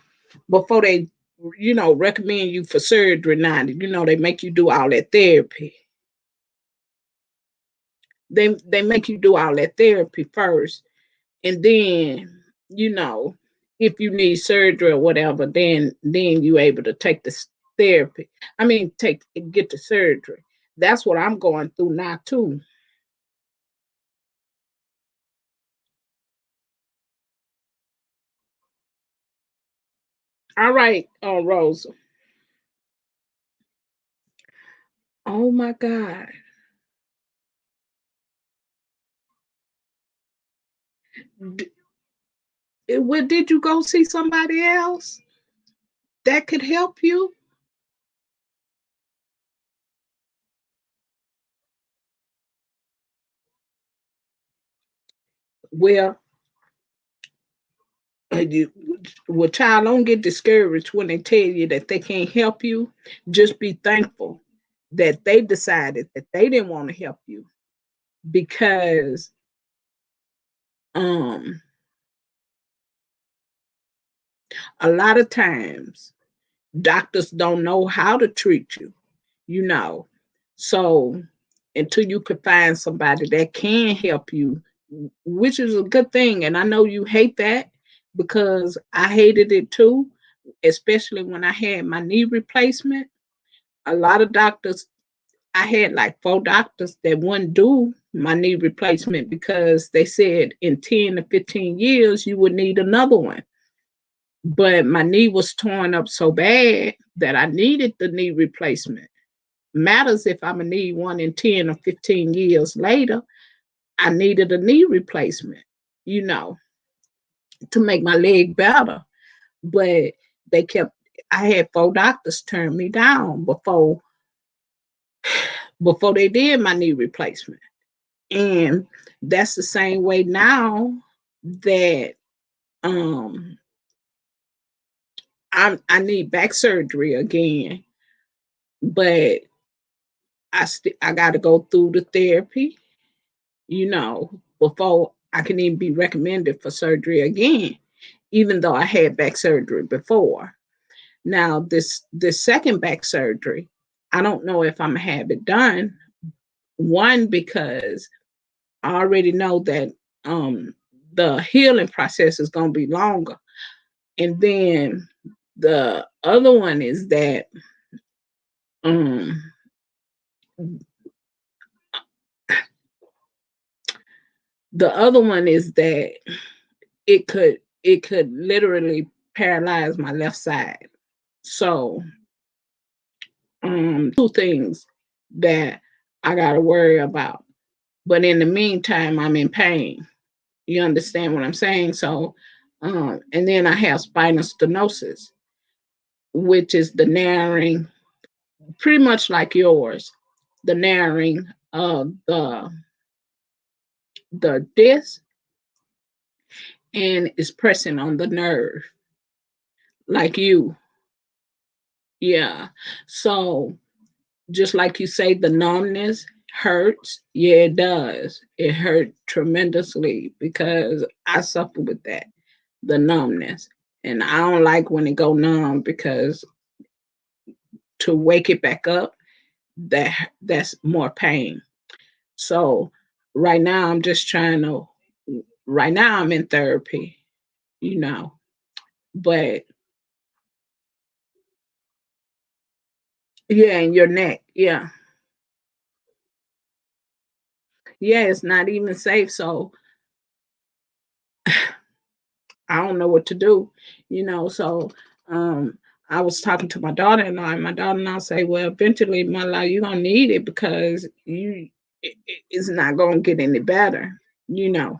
recommend you for surgery now. They make you do all that therapy. They make you do all that therapy first, and then if you need surgery or whatever, then you able to take the therapy. I mean, get the surgery. That's what I'm going through now too. All right, Rosa. Oh my God. Well, did you go see somebody else that could help you? Well, you, well, child, don't get discouraged when they tell you that they can't help you. Just be thankful that they decided that they didn't want to help you because um a lot of times doctors don't know how to treat you, you know. So until you could find somebody that can help you, which is a good thing. And I know you hate that because I hated it too, especially when I had my knee replacement. A lot of doctors, I had like 4 doctors that wouldn't do my knee replacement because they said in 10 to 15 years you would need another one. But my knee was torn up so bad that I needed the knee replacement. Matters if I'm gonna need one in 10 or 15 years later, I needed a knee replacement, you know, to make my leg better. But they kept, I had 4 doctors turn me down before they did my knee replacement. And that's the same way now that um I need back surgery again, but I got to go through the therapy, before I can even be recommended for surgery again, even though I had back surgery before. Now this second back surgery, I don't know if I'm gonna have it done. One, because I already know that um the healing process is gonna be longer. And then the other one is that um the other one is that it could literally paralyze my left side. So two things that I gotta worry about. But in the meantime, I'm in pain. You understand what I'm saying? So and then I have spinal stenosis, which is the narrowing, pretty much like yours, the narrowing of the disc, and it's pressing on the nerve, like you. Yeah. So just like you say, the numbness hurts. Yeah, it does. It hurt tremendously because I suffer with that, the numbness. And I don't like when it go numb because to wake it back up, that's more pain. So right now I'm just trying to right now I'm in therapy, you know. But yeah, in your neck. Yeah. Yeah, it's not even safe. So I don't know what to do. So um I was talking to my daughter-in-law, and my daughter-in-law say, well, eventually, my life, you're gonna need it because it's not gonna get any better, you know.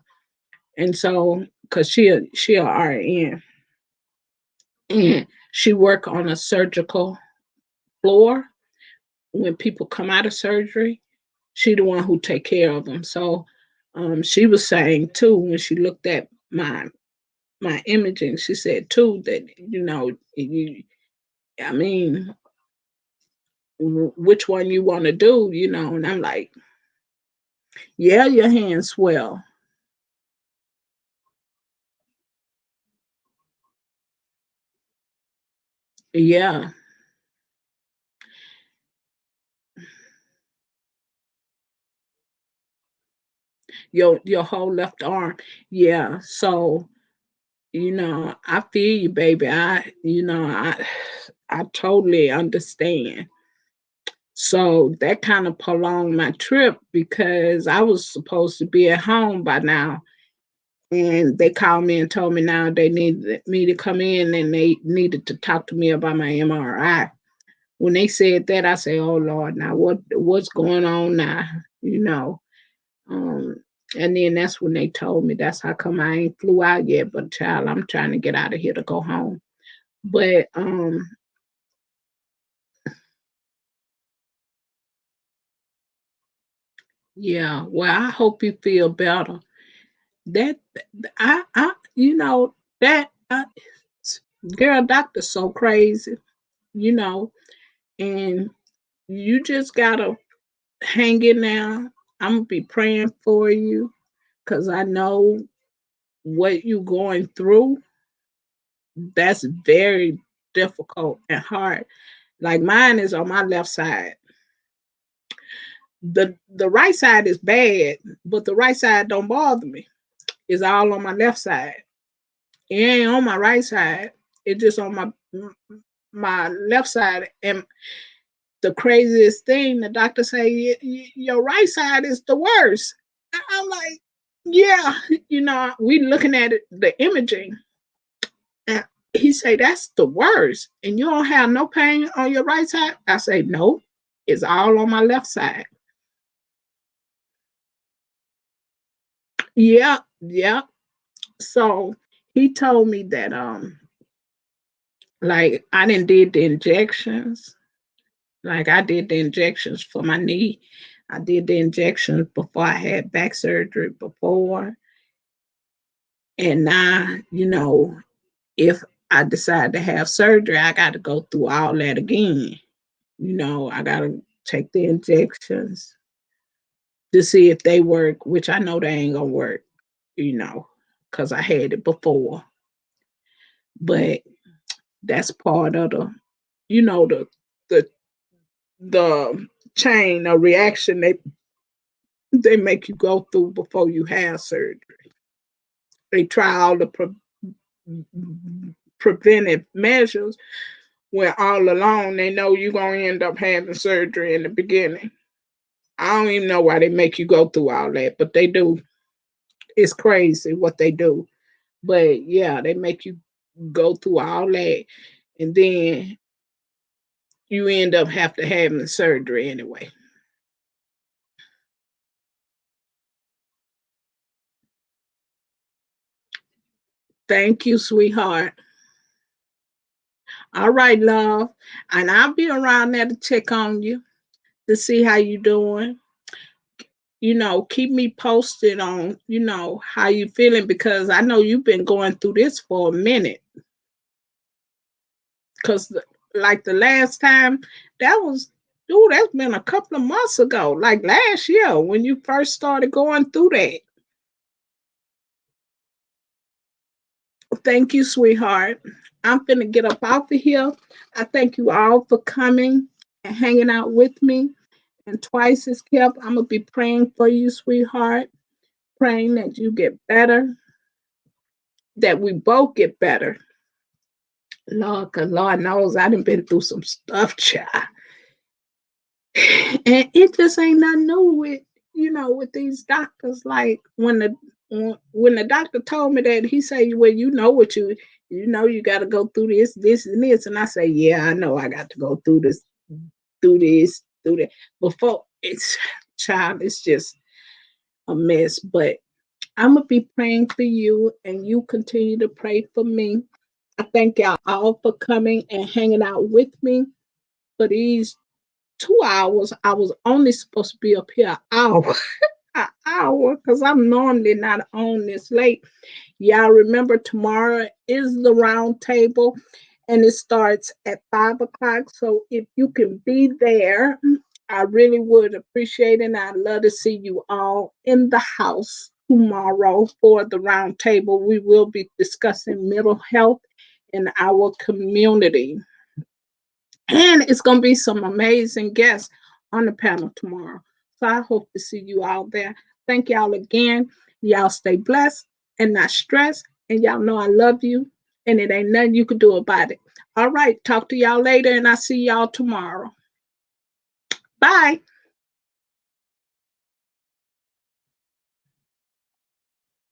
And so, because she a RN, and she work on a surgical floor when people come out of surgery. She the one who take care of them. So she was saying too, when she looked at my imaging, she said too that I mean, which one you want to do. And I'm like, yeah, your hands swell. Yeah, your whole left arm. Yeah. So I feel you, baby. I totally understand. So that kind of prolonged my trip because I was supposed to be at home by now. And they called me and told me now they needed me to come in, and they needed to talk to me about my MRI. When they said that, I said, "Oh Lord, now what's going on now?" You know. Um, and then that's when they told me that's how come I ain't flew out yet. But child, I'm trying to get out of here to go home. But yeah, well, I hope you feel better. That that girl doctor's so crazy, you know, and you just gotta hang in there. I'm gonna be praying for you because I know what you're going through. That's very difficult and hard. Like mine is on my left side. The right side is bad, but the right side don't bother me. It's all on my left side. It ain't on my right side. It's just on my left side. And the craziest thing, the doctor say, your right side is the worst. I'm like, yeah, we looking at it, the imaging. And he say, that's the worst. And you don't have no pain on your right side? I say, no, it's all on my left side. Yeah, yeah. So he told me that like I didn't did the injections. Like I did the injections for my knee. I did the injections before I had back surgery before. And now, if I decide to have surgery, I got to go through all that again. I got to take the injections to see if they work, which I know they ain't going to work, because I had it before. But that's part of the the chain of reaction they make you go through before you have surgery. They try all the preventive measures when all along they know you're going to end up having surgery in the beginning. I don't even know why they make you go through all that, but they do. It's crazy what they do. But yeah, they make you go through all that, and then you end up have to having surgery anyway. Thank you, sweetheart. All right, love. And I'll be around there to check on you to see how you doing. Keep me posted on, how you feeling because I know you've been going through this for a minute. Cause like the last time, that was, dude, that's been a couple of months ago, like last year when you first started going through that. Thank you, sweetheart. I'm finna get up off of here. I thank you all for coming and hanging out with me. And twice as kept, I'm gonna be praying for you, sweetheart. Praying that you get better, that we both get better. Lord, cause Lord knows I done been through some stuff, child. And it just ain't nothing new with these doctors. Like when the doctor told me that, he said, well, you got to go through this, and this. And I say, yeah, I know I got to go through that. Before it's child, it's just a mess. But I'm gonna be praying for you, and you continue to pray for me. I thank y'all all for coming and hanging out with me for these 2 hours. I was only supposed to be up here an hour, an hour, because I'm normally not on this late. Y'all remember tomorrow is the round table and it starts at 5 o'clock. So if you can be there, I really would appreciate it. And I'd love to see you all in the house tomorrow for the round table. We will be discussing mental health in our community. And it's going to be some amazing guests on the panel tomorrow. So I hope to see you all there. Thank y'all again. Y'all stay blessed and not stressed. And y'all know I love you. And it ain't nothing you can do about it. All right. Talk to y'all later. And I'll see y'all tomorrow. Bye.